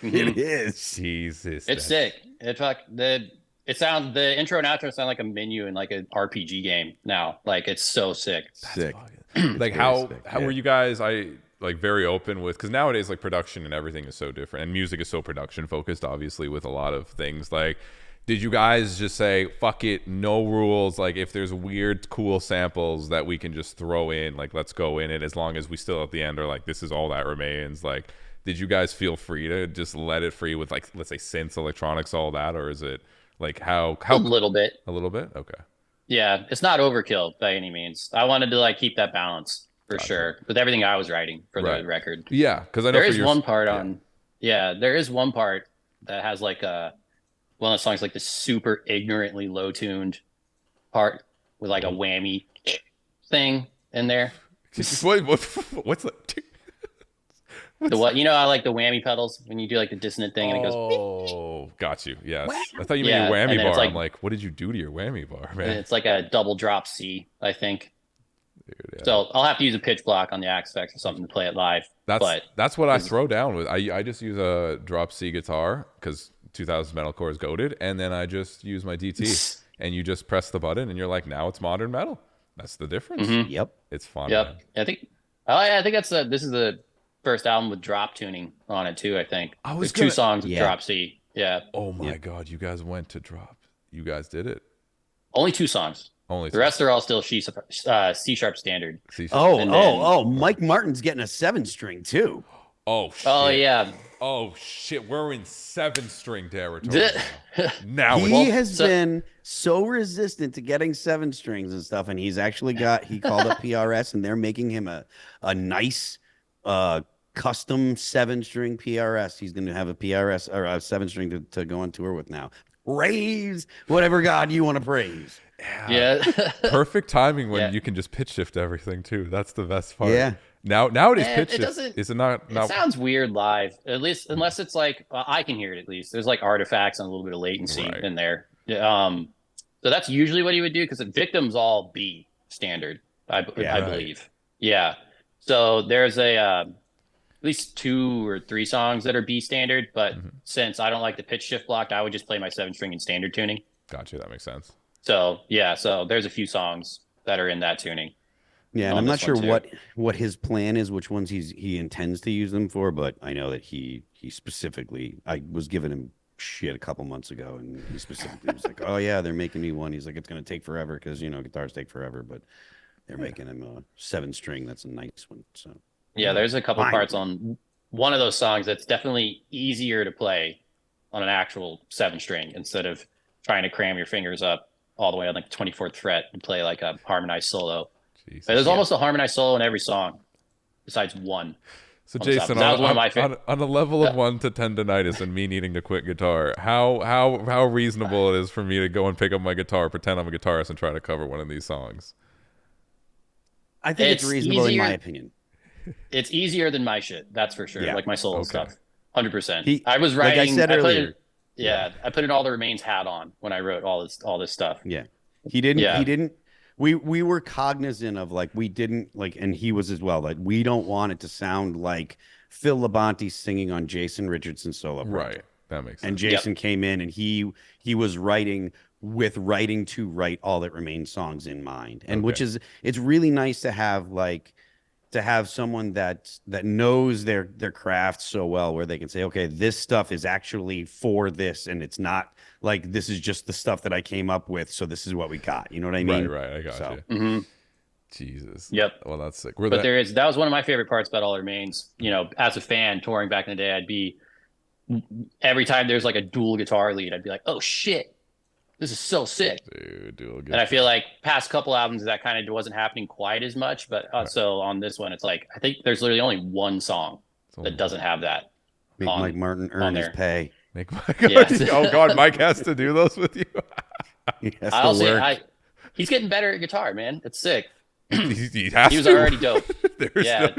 [SPEAKER 2] It is.
[SPEAKER 1] Jesus,
[SPEAKER 3] it's sick. It's like the intro and outro sound like a menu in like an RPG game now. Like it's so sick.
[SPEAKER 2] Sick.
[SPEAKER 1] Like how were you guys? Like very open with, because nowadays like production and everything is so different, and music is so production focused, obviously, with a lot of things. Like, did you guys just say fuck it, no rules? Like, if there's weird, cool samples that we can just throw in, like let's go in it, as long as we still at the end are like, this is all that remains. Like, did you guys feel free to just let it free with like, let's say synths, electronics, all that, or is it like how
[SPEAKER 3] a little bit?
[SPEAKER 1] A little bit, okay.
[SPEAKER 3] Yeah, it's not overkill by any means. I wanted to like keep that balance. For sure, with everything I was writing for the record.
[SPEAKER 1] Yeah, because I know
[SPEAKER 3] there is one part there is one part that has like one of the songs like the super ignorantly low tuned part with like a whammy thing in there.
[SPEAKER 1] What's that?
[SPEAKER 3] The what? You know, I like the whammy pedals when you do like the dissonant thing and it goes.
[SPEAKER 1] Oh, got you. Yes. I thought you
[SPEAKER 3] Yeah,
[SPEAKER 1] meant your
[SPEAKER 3] and
[SPEAKER 1] whammy
[SPEAKER 3] then it's
[SPEAKER 1] bar.
[SPEAKER 3] like-
[SPEAKER 1] I'm like, what did you do to your whammy bar,
[SPEAKER 3] And
[SPEAKER 1] man?
[SPEAKER 3] it's like a double drop C, I think.
[SPEAKER 1] Dude, yeah.
[SPEAKER 3] So I'll have to use a pitch block on the Axe Effects or something to play it live.
[SPEAKER 1] That's what I throw down with. I just use a drop C guitar because 2000 metalcore is goated, and then I just use my DT, and you just press the button, and you're like, now it's modern metal. That's the difference.
[SPEAKER 2] Yep.
[SPEAKER 1] It's fun.
[SPEAKER 3] Yep.
[SPEAKER 1] Man.
[SPEAKER 3] I think this is the first album with drop tuning on it too. I think there's two songs with drop C. Yeah.
[SPEAKER 1] Oh my God, you guys went to drop. You guys did it.
[SPEAKER 3] Only two songs.
[SPEAKER 1] Only
[SPEAKER 3] the rest are all still C sharp standard.
[SPEAKER 2] Mike Martin's getting a 7-string too.
[SPEAKER 1] Oh shit.
[SPEAKER 3] Oh yeah.
[SPEAKER 1] Oh shit. We're in 7-string territory now.
[SPEAKER 2] He has been so resistant to getting 7 strings and stuff, and he called up PRS, and they're making him a nice custom 7-string PRS. He's going to have a PRS or a 7-string to go on tour with now. Praise whatever God you want to praise.
[SPEAKER 3] Yeah.
[SPEAKER 1] Perfect timing when you can just pitch shift everything too. That's the best part.
[SPEAKER 2] Yeah.
[SPEAKER 1] Nowadays pitch shift is it not?
[SPEAKER 3] It sounds weird live, at least unless it's like I can hear it at least. There's like artifacts and a little bit of latency in there. So that's usually what he would do because the Victim's all B standard, I believe. Yeah. So there's at least 2 or 3 songs that are B standard, but since I don't like the pitch shift block, I would just play my 7-string in standard tuning.
[SPEAKER 1] Gotcha, that makes sense.
[SPEAKER 3] So so there's a few songs that are in that tuning.
[SPEAKER 2] Yeah, and I'm not sure what his plan is, which ones he intends to use them for, but I know that he specifically, I was giving him shit a couple months ago, and he specifically was like, "Oh yeah, they're making me one." He's like, "It's going to take forever because guitars take forever, but they're making him a 7-string. That's a nice one." So
[SPEAKER 3] yeah, there's a couple parts on one of those songs that's definitely easier to play on an actual 7-string instead of trying to cram your fingers up all the way on like 24th fret and play like a harmonized solo.
[SPEAKER 1] Jesus.
[SPEAKER 3] There's almost a harmonized solo in every song, besides one.
[SPEAKER 1] So Jason,
[SPEAKER 3] that was one of my favorites.
[SPEAKER 1] On a level of 1 to tendonitis and me needing to quit guitar, how reasonable it is for me to go and pick up my guitar, pretend I'm a guitarist, and try to cover one of these songs?
[SPEAKER 2] I think it's reasonable in my opinion.
[SPEAKER 3] It's easier than my shit, that's for sure.
[SPEAKER 2] Yeah.
[SPEAKER 3] Like my solo stuff, 100%. I was writing.
[SPEAKER 2] Like I said earlier.
[SPEAKER 3] I put an All the Remains hat on when I wrote all this stuff.
[SPEAKER 2] Yeah, he didn't. We were cognizant of we didn't and he was as well. Like we don't want it to sound like Phil Labonte singing on Jason Richardson's solo project.
[SPEAKER 1] Right, that makes sense.
[SPEAKER 2] And Jason came in and he was writing to write All That Remains songs in mind, and it's really nice to have someone that knows their craft so well, where they can say, okay, this stuff is actually for this, and it's not like this is just the stuff that I came up with, so this is what we got. You know what I mean?
[SPEAKER 1] Right. I got you.
[SPEAKER 3] Mm-hmm.
[SPEAKER 1] Jesus.
[SPEAKER 3] Yep.
[SPEAKER 1] Well, that's sick.
[SPEAKER 3] That was one of my favorite parts about All That Remains. As a fan touring back in the day, I'd be every time there's like a dual guitar lead, I'd be like, oh shit, this is so sick.
[SPEAKER 1] Dude, dual guitar.
[SPEAKER 3] And I feel like past couple albums that kind of wasn't happening quite as much, but so on this one, it's like I think there's literally only one song that doesn't have that.
[SPEAKER 2] Make Mike Martin earn his pay.
[SPEAKER 1] Oh God, Mike has to do those with you.
[SPEAKER 3] He's getting better at guitar, man. It's sick.
[SPEAKER 1] He
[SPEAKER 3] was already dope.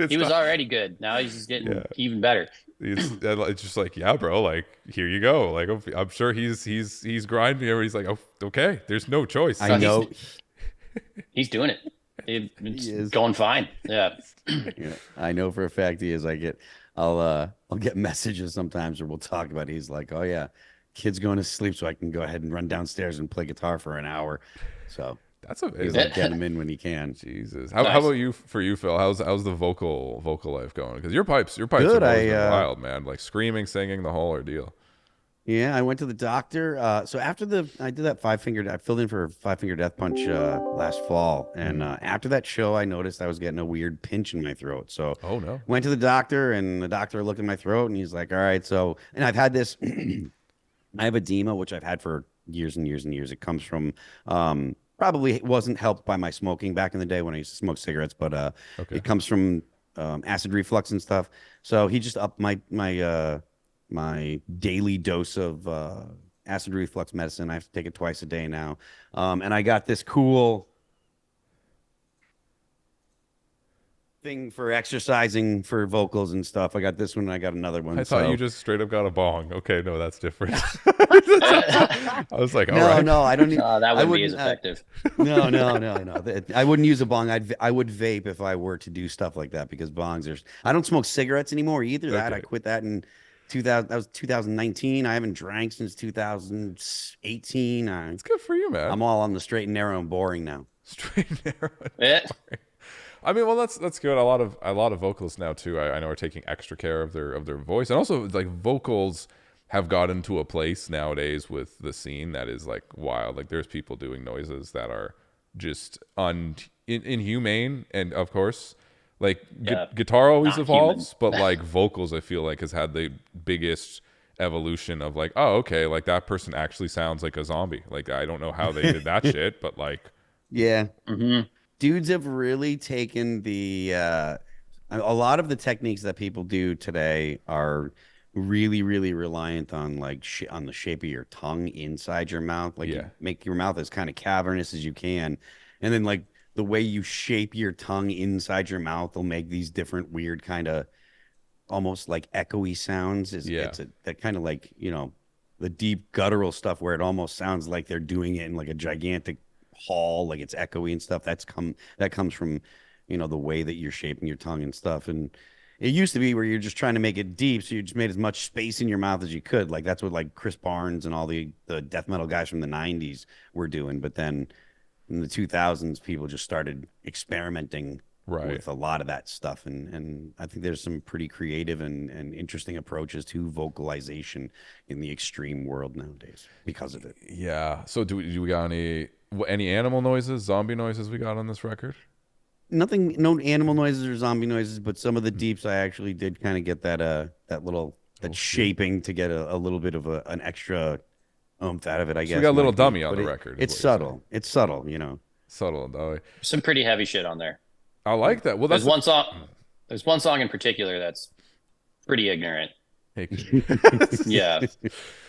[SPEAKER 1] He
[SPEAKER 3] was already good. Now he's just getting even better.
[SPEAKER 1] It's just like, yeah, bro, like here you go. Like I'm sure he's grinding. He's like, oh, okay, there's no choice.
[SPEAKER 2] I know
[SPEAKER 3] he's doing it. It's going fine. Yeah.
[SPEAKER 2] I know for a fact he is. I'll get messages sometimes where we'll talk about it. He's like, oh yeah, kid's going to sleep, so I can go ahead and run downstairs and play guitar for an hour. So
[SPEAKER 1] that's amazing.
[SPEAKER 2] He's like, get him in when he can.
[SPEAKER 1] Jesus. How about you? For you, Phil? How's the vocal life going? Because your pipes have always been wild, man. Like screaming, singing, the whole ordeal.
[SPEAKER 2] Yeah, I went to the doctor. So after I did that I filled in for 5 Finger Death Punch last fall, and after that show, I noticed I was getting a weird pinch in my throat. So went to the doctor, and the doctor looked at my throat, and he's like, "All right, so," and I've had this. I have edema, which I've had for years and years and years. It comes from probably wasn't helped by my smoking back in the day when I used to smoke cigarettes, but it comes from acid reflux and stuff. So he just upped my daily dose of acid reflux medicine. I have to take it twice a day now. And I got this cool thing for exercising for vocals and stuff. I got this one and I got another one.
[SPEAKER 1] I thought you just straight up got a bong. Okay, no, that's different. I was like, all
[SPEAKER 2] no,
[SPEAKER 1] right.
[SPEAKER 2] no, I don't need.
[SPEAKER 3] That wouldn't be as effective.
[SPEAKER 2] No. I wouldn't use a bong. I would vape if I were to do stuff like that because bongs are. I don't smoke cigarettes anymore either. That I quit that in 2000. That was 2019. I haven't drank since 2018.
[SPEAKER 1] It's good for you, man.
[SPEAKER 2] I'm all on the straight and narrow and boring now.
[SPEAKER 1] Straight and narrow.
[SPEAKER 3] Yeah.
[SPEAKER 1] I mean, well, that's good. A lot of vocalists now too. I know are taking extra care of their voice, and also like vocals have gotten to a place nowadays with the scene that is like wild. Like there's people doing noises that are just inhumane, and of course, like guitar always evolves, but like vocals, I feel like has had the biggest evolution of like, oh, okay, like that person actually sounds like a zombie. Like I don't know how they did that shit, but like,
[SPEAKER 2] yeah. Mm-hmm. Dudes have really taken a lot of the techniques that people do today are really, really reliant on like on the shape of your tongue inside your mouth. Like you make your mouth as kind of cavernous as you can. And then like the way you shape your tongue inside your mouth will make these different weird kind of almost like echoey sounds. That kind of like, you know, the deep guttural stuff where it almost sounds like they're doing it in like a gigantic hall, like it's echoey and stuff. That comes from, you know, the way that you're shaping your tongue and stuff. And it used to be where you're just trying to make it deep, so you just made as much space in your mouth as you could. Like that's what like Chris Barnes and all the death metal guys from the 90s were doing. But then in the 2000s, people just started experimenting with a lot of that stuff. And I think there's some pretty creative and interesting approaches to vocalization in the extreme world nowadays because of it.
[SPEAKER 1] Yeah. So do we got any animal noises, zombie noises we got on this record?
[SPEAKER 2] Nothing, no animal noises or zombie noises, but some of the deeps I actually did kind of get that shaping to get a little bit of an extra oomph out of it, I guess.
[SPEAKER 1] We got a little dummy on the record.
[SPEAKER 2] It's subtle. It's subtle, you know.
[SPEAKER 1] Subtle.
[SPEAKER 3] Some pretty heavy shit on there.
[SPEAKER 1] I like that. Well,
[SPEAKER 3] there's one song in particular that's pretty ignorant. Yeah.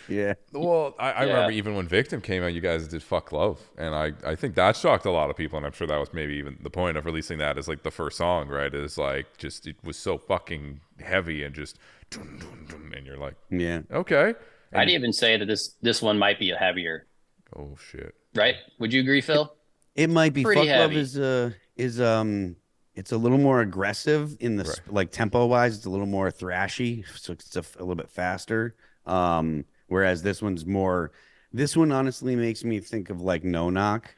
[SPEAKER 2] Yeah.
[SPEAKER 1] Well, I remember even when Victim came out, you guys did Fuck Love. And I think that shocked a lot of people. And I'm sure that was maybe even the point of releasing that as like the first song, right? Is like just, it was so fucking heavy and just, dun, dun, dun, and you're like, yeah, okay. And
[SPEAKER 3] I'd even say that this one might be a heavier.
[SPEAKER 1] Oh, shit.
[SPEAKER 3] Right? Would you agree, Phil?
[SPEAKER 2] It might be.
[SPEAKER 3] Pretty
[SPEAKER 2] Fuck
[SPEAKER 3] heavy.
[SPEAKER 2] Love is it's a little more aggressive in the like tempo wise. It's a little more thrashy, so it's a little bit faster. Whereas this one honestly makes me think of like No Knock.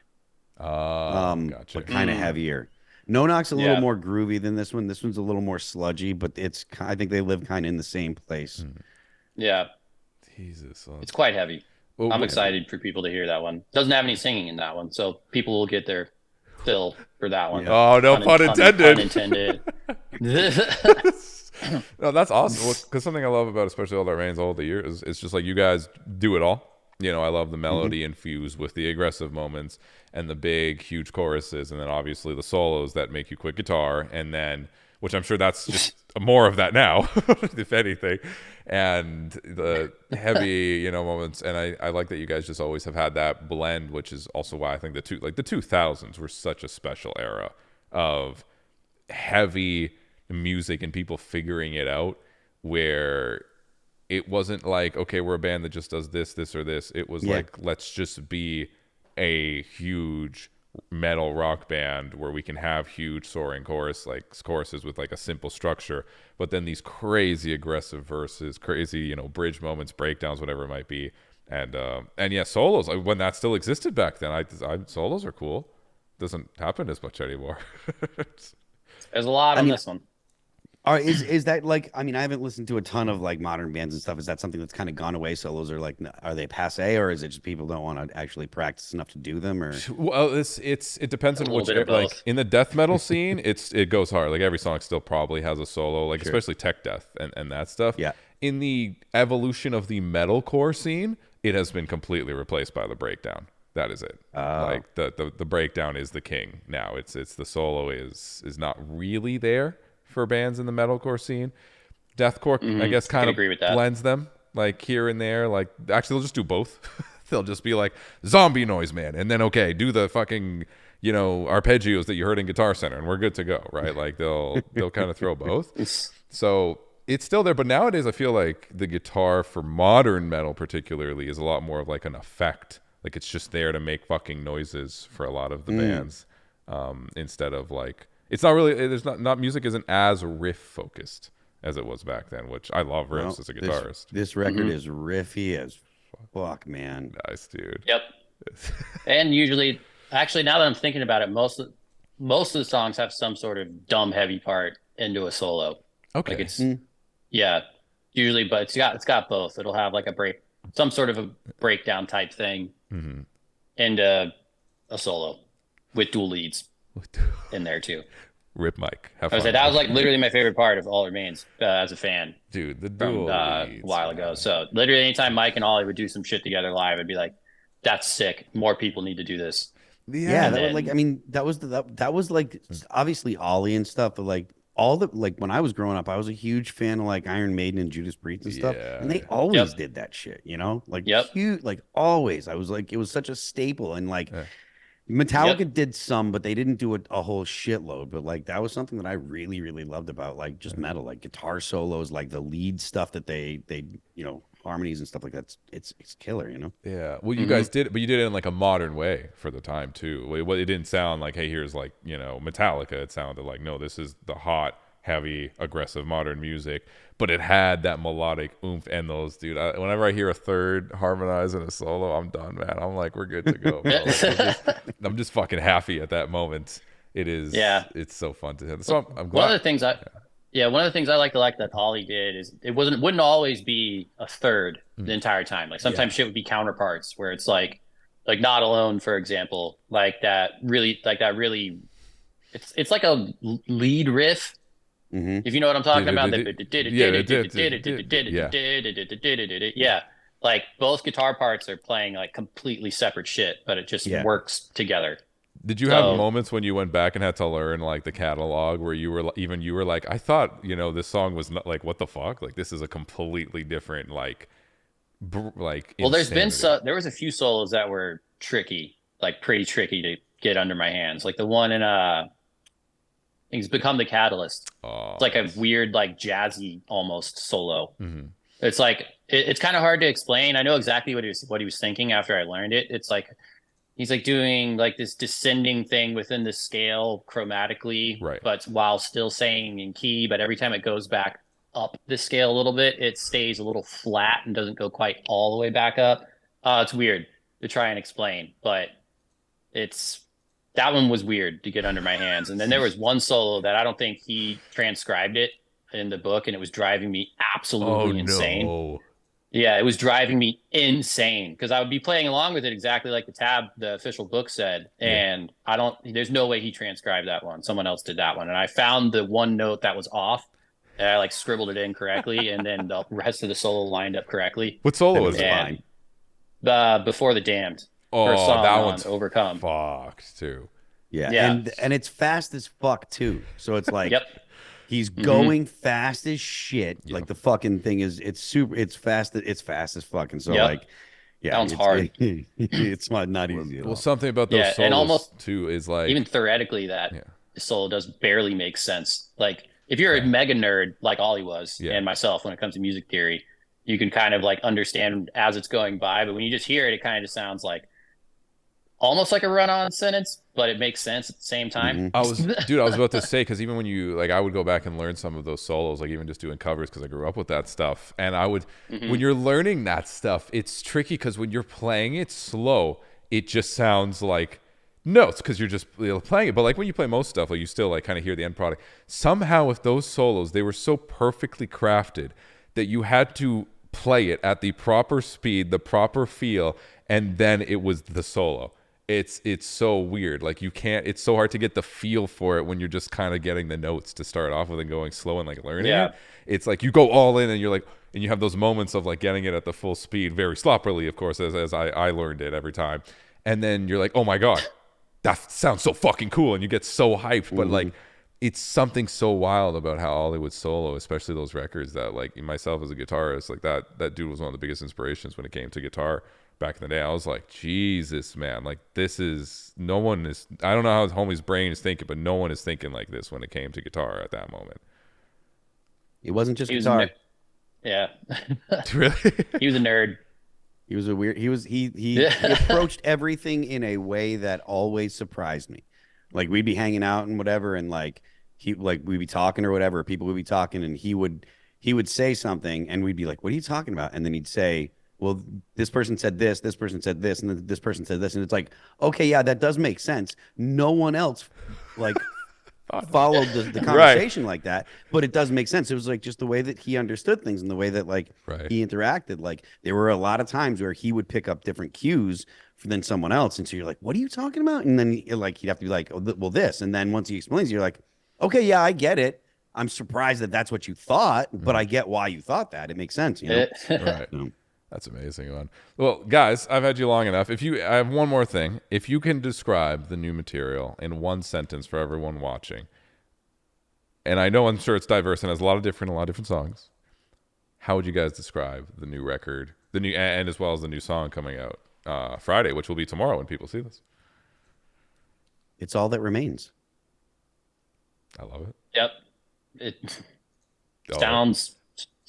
[SPEAKER 1] Gotcha.
[SPEAKER 2] But kind of heavier. No Knock's a little more groovy than this one. This one's a little more sludgy, but I think they live kind of in the same place.
[SPEAKER 3] Yeah.
[SPEAKER 1] Jesus.
[SPEAKER 3] It's quite heavy. Well, I'm excited for people to hear that one. Doesn't have any singing in that one, so people will get their fill for that one.
[SPEAKER 1] Oh, no pun intended.
[SPEAKER 3] Unintended.
[SPEAKER 1] No, that's awesome. Because something I love about especially All That Rains All the Year is it's just like you guys do it all. You know, I love the melody infused with the aggressive moments and the big, huge choruses, and then obviously the solos that make you quit guitar, and then, which I'm sure that's just more of that now, if anything, and the heavy, you know, moments. And I like that you guys just always have had that blend, which is also why I think the 2000s were such a special era of heavy music and people figuring it out, where it wasn't like, okay, we're a band that just does this or this. It was like, let's just be a huge metal rock band where we can have huge soaring choruses with like a simple structure, but then these crazy aggressive verses, crazy, you know, bridge moments, breakdowns, whatever it might be. And yeah, solos, when that still existed back then, solos are cool. Doesn't happen as much anymore.
[SPEAKER 3] There's a lot on this one.
[SPEAKER 2] Is that like, I mean, I haven't listened to a ton of like modern bands and stuff. Is that something that's kind of gone away? Solos are like, are they passe, or is it just people don't want to actually practice enough to do them? Or
[SPEAKER 1] well, it depends on which, like in the death metal scene, it goes hard. Like every song still probably has a solo, like especially tech death and that stuff. Yeah. In the evolution of the metalcore scene, it has been completely replaced by the breakdown. That is it. Like the breakdown is the king now. It's the solo is not really there for bands in the metalcore scene. Deathcore, I guess, kind of blends them. like here and there. Like actually, they'll just do both. They'll just be like zombie noise man, and then okay, do the fucking arpeggios that you heard in Guitar Center, and we're good to go, right? Like they'll kind of throw both. So it's still there, but nowadays I feel like the guitar for modern metal particularly is a lot more of like an effect. Like it's just there to make fucking noises for a lot of the bands, instead of like it's not really. There's not music isn't as riff focused as it was back then, which I love riffs as a guitarist.
[SPEAKER 2] This record is riffy as fuck, man.
[SPEAKER 1] Nice, dude.
[SPEAKER 3] Yep. And usually, actually, now that I'm thinking about it, most of the songs have some sort of dumb heavy part into a solo.
[SPEAKER 1] Okay.
[SPEAKER 3] Like it's usually, but it's got both. It'll have like some sort of a breakdown type thing, and a solo with dual leads in there too.
[SPEAKER 1] Rip Mike.
[SPEAKER 3] I was like, that was like literally my favorite part of All Remains as a fan.
[SPEAKER 1] Dude, the
[SPEAKER 3] from
[SPEAKER 1] dual
[SPEAKER 3] a while ago. So literally anytime Mike and Ollie would do some shit together live, I'd be like, that's sick. More people need to do this.
[SPEAKER 2] Yeah, that was like, I mean, that was like obviously Ollie and stuff, but like all the, like when I was growing up, I was a huge fan of like Iron Maiden and Judas Priest and stuff. And they always did that shit, like huge, like always. I was like, it was such a staple. And like Metallica did some, but they didn't do a whole shitload. But like that was something that I really, really loved about like just metal, like guitar solos, like the lead stuff that they harmonies and stuff like that. It's killer,
[SPEAKER 1] Yeah. Well, you guys did it, but you did it in like a modern way for the time too. It didn't sound like, hey, here's like Metallica. It sounded like, no, this is the hot, heavy, aggressive modern music. But it had that melodic oomph and those, dude. Whenever I hear a third harmonize in a solo, I'm done, man. I'm like, we're good to go, bro. Like, I'm just fucking happy at that moment. It is. Yeah. It's so fun to hit. So I'm glad.
[SPEAKER 3] One of the things one of the things I like that Ollie did is it wouldn't always be a third the entire time. Like sometimes shit would be counterparts where it's like Not Alone, for example, like that really it's like a lead riff. If you know what I'm talking about. Yeah. Like both guitar parts are playing like completely separate shit, but it just works together.
[SPEAKER 1] Did you have moments when you went back and had to learn like the catalog where you were like, I thought, this song was not like, what the fuck? Like this is a completely different well,
[SPEAKER 3] there was a few solos that were tricky, like pretty tricky to get under my hands. Like the one in It's Become the Catalyst. It's like a weird, like jazzy almost solo. It's like it's kind of hard to explain. I know exactly what he was thinking after I learned it. It's like he's like doing like this descending thing within the scale chromatically,
[SPEAKER 1] right?
[SPEAKER 3] But while still saying in key. But every time it goes back up the scale a little bit, it stays a little flat and doesn't go quite all the way back up. It's weird to try and explain, but that one was weird to get under my hands. And then there was one solo that I don't think he transcribed it in the book, and it was driving me absolutely insane.
[SPEAKER 1] No.
[SPEAKER 3] Yeah, it was driving me insane because I would be playing along with it exactly like the official book said. And there's no way he transcribed that one. Someone else did that one. And I found the one note that was off, and I like scribbled it in correctly. And then the rest of the solo lined up correctly.
[SPEAKER 1] What solo is it?
[SPEAKER 3] Before the Damned.
[SPEAKER 1] Oh, that one's
[SPEAKER 3] Overcome.
[SPEAKER 1] Fucked too.
[SPEAKER 2] Yeah. And it's fast as fuck too. So it's like he's going fast as shit. Like the fucking thing it's fast as fuck. And so
[SPEAKER 3] sounds hard.
[SPEAKER 2] It's not easy.
[SPEAKER 1] Well, something about those solos
[SPEAKER 3] and almost
[SPEAKER 1] too is like
[SPEAKER 3] even theoretically that the solo does barely make sense. Like if you're a mega nerd like Ollie was and myself when it comes to music theory, you can kind of like understand as it's going by. But when you just hear it, it kind of just sounds like almost like a run-on sentence, but it makes sense at the same time.
[SPEAKER 1] I was about to say, because even when you I would go back and learn some of those solos, like even just doing covers, because I grew up with that stuff. And I would, when you're learning that stuff, it's tricky because when you're playing it slow, it just sounds like notes because you're just playing it. But like when you play most stuff, like you still like kind of hear the end product. Somehow with those solos, they were so perfectly crafted that you had to play it at the proper speed, the proper feel, and then it was the solo. It's so weird. Like it's so hard to get the feel for it when you're just kind of getting the notes to start off with and going slow and like learning it. It's like you go all in and you're like, and you have those moments of like getting it at the full speed, very sloppily, of course, as I learned it every time. And then you're like, oh my God, that sounds so fucking cool. And you get so hyped. But like it's something so wild about how Ollie would solo, especially those records that, like, myself as a guitarist, like that dude was one of the biggest inspirations when it came to guitar back in the day. I was like, Jesus, man, like this is, no one is, I don't know how his homie's brain is thinking, but no one is thinking like this when it came to guitar at that moment.
[SPEAKER 2] It wasn't just guitar.
[SPEAKER 3] Yeah.
[SPEAKER 1] Really?
[SPEAKER 3] He was a nerd.
[SPEAKER 2] He was a weird, he approached everything in a way that always surprised me. Like we'd be hanging out and whatever, and like we'd be talking or whatever, people would be talking, and he would say something, and we'd be like, "What are you talking about?" And then he'd say, "Well, this person said this person said this, and then this person said this," and it's like, okay, yeah, that does make sense. No one else like followed the conversation like that, but it does make sense. It was like just the way that he understood things and the way that like he interacted. Like there were a lot of times where he would pick up different cues than someone else, and so you're like, what are you talking about? And then like he'd have to be like, oh, well, this, and then once he explains, you're like, okay, yeah, I get it. I'm surprised that that's what you thought, but I get why you thought that. It makes sense, you know.
[SPEAKER 1] Right. That's amazing, man. Well, guys, I've had you long enough. I have one more thing. If you can describe the new material in one sentence for everyone watching, and I'm sure it's diverse and has a lot of different songs, how would you guys describe the new record, and as well as the new song coming out Friday, which will be tomorrow when people see this?
[SPEAKER 2] It's all that remains.
[SPEAKER 1] I love it.
[SPEAKER 3] Yep. It sounds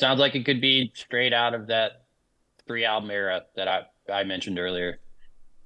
[SPEAKER 3] like it could be straight out of that 3-album era that I mentioned earlier.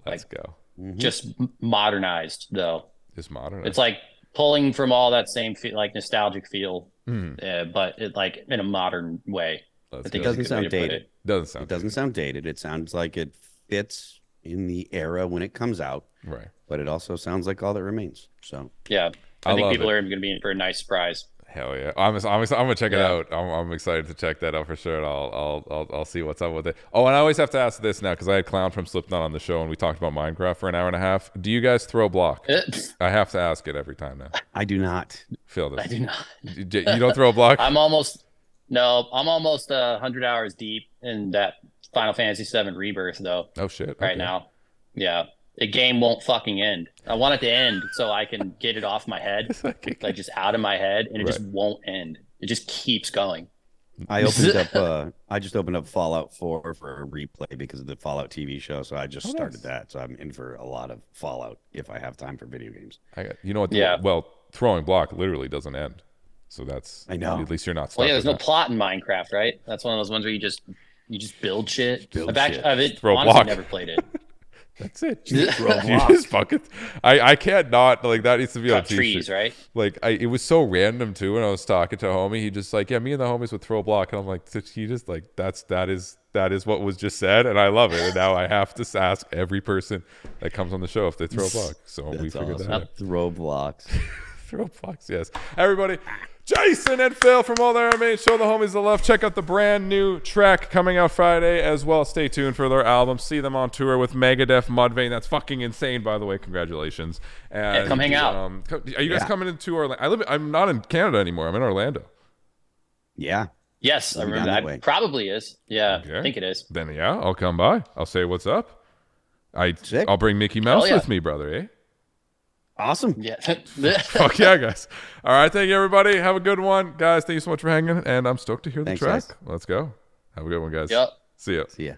[SPEAKER 1] Let's go.
[SPEAKER 3] Just modernized, though.
[SPEAKER 1] Just modernized.
[SPEAKER 3] It's like pulling from all that same like nostalgic feel, but it like in a modern way.
[SPEAKER 2] It doesn't sound dated.
[SPEAKER 1] It
[SPEAKER 2] doesn't sound dated. It sounds like it fits in the era when it comes out.
[SPEAKER 1] Right.
[SPEAKER 2] But it also sounds like all that remains. So
[SPEAKER 3] yeah, I think people are going to be in for a nice surprise.
[SPEAKER 1] Hell yeah! I'm gonna check it out. I'm excited to check that out for sure. And I'll see what's up with it. Oh, and I always have to ask this now because I had Clown from Slipknot on the show and we talked about Minecraft for an hour and a half. Do you guys throw block? I have to ask it every time now.
[SPEAKER 2] I do not.
[SPEAKER 1] Feel this?
[SPEAKER 3] I do not.
[SPEAKER 1] You don't throw block?
[SPEAKER 3] I'm almost 100 hours deep in that Final Fantasy VII Rebirth though.
[SPEAKER 1] Oh shit!
[SPEAKER 3] Right now, yeah. The game won't fucking end. I want it to end so I can get it off my head, like just out of my head, and it just won't end. It just keeps going.
[SPEAKER 2] I just opened up Fallout 4 for a replay because of the Fallout TV show, so I just started that. So I'm in for a lot of Fallout if I have time for video games.
[SPEAKER 1] You know what? Yeah. Well, throwing block literally doesn't end, so that's.
[SPEAKER 2] I know.
[SPEAKER 1] At least you're not stuck.
[SPEAKER 3] Well, yeah. There's no plot in Minecraft, right? That's one of those ones where you just build shit. I've honestly never played it.
[SPEAKER 1] That's it. You just fucking. I can't not like that needs to be on t-shirt.
[SPEAKER 3] Trees, right?
[SPEAKER 1] Like it was so random too. When I was talking to a homie, he just like, yeah, me and the homies would throw block, and I'm like, he just like that is what was just said, and I love it. And now I have to ask every person that comes on the show if they throw block. So we figured that out.
[SPEAKER 2] Throw blocks.
[SPEAKER 1] Throw blocks, yes. Everybody. Jason and Phil from All That Remains, show the homies the love. Check out the brand new track coming out Friday as well. Stay tuned for their album. See them on tour with Megadeth, Mudvayne. That's fucking insane, by the way. Congratulations. And,
[SPEAKER 3] come hang out.
[SPEAKER 1] Are you guys coming into Orlando? I'm not in Canada anymore. I'm in Orlando.
[SPEAKER 2] Yeah.
[SPEAKER 3] Yes, I remember that. Probably is. Yeah, okay. I think it is.
[SPEAKER 1] Then yeah, I'll come by. I'll say what's up. I'll bring Mickey Mouse with me, brother. Eh?
[SPEAKER 2] Awesome.
[SPEAKER 3] Yeah.
[SPEAKER 1] Fuck yeah, guys. All right. Thank you, everybody. Have a good one. Guys, thank you so much for hanging. And I'm stoked to hear the track.
[SPEAKER 2] Guys.
[SPEAKER 1] Let's go. Have a good one, guys.
[SPEAKER 3] Yep.
[SPEAKER 1] See ya.
[SPEAKER 2] See ya.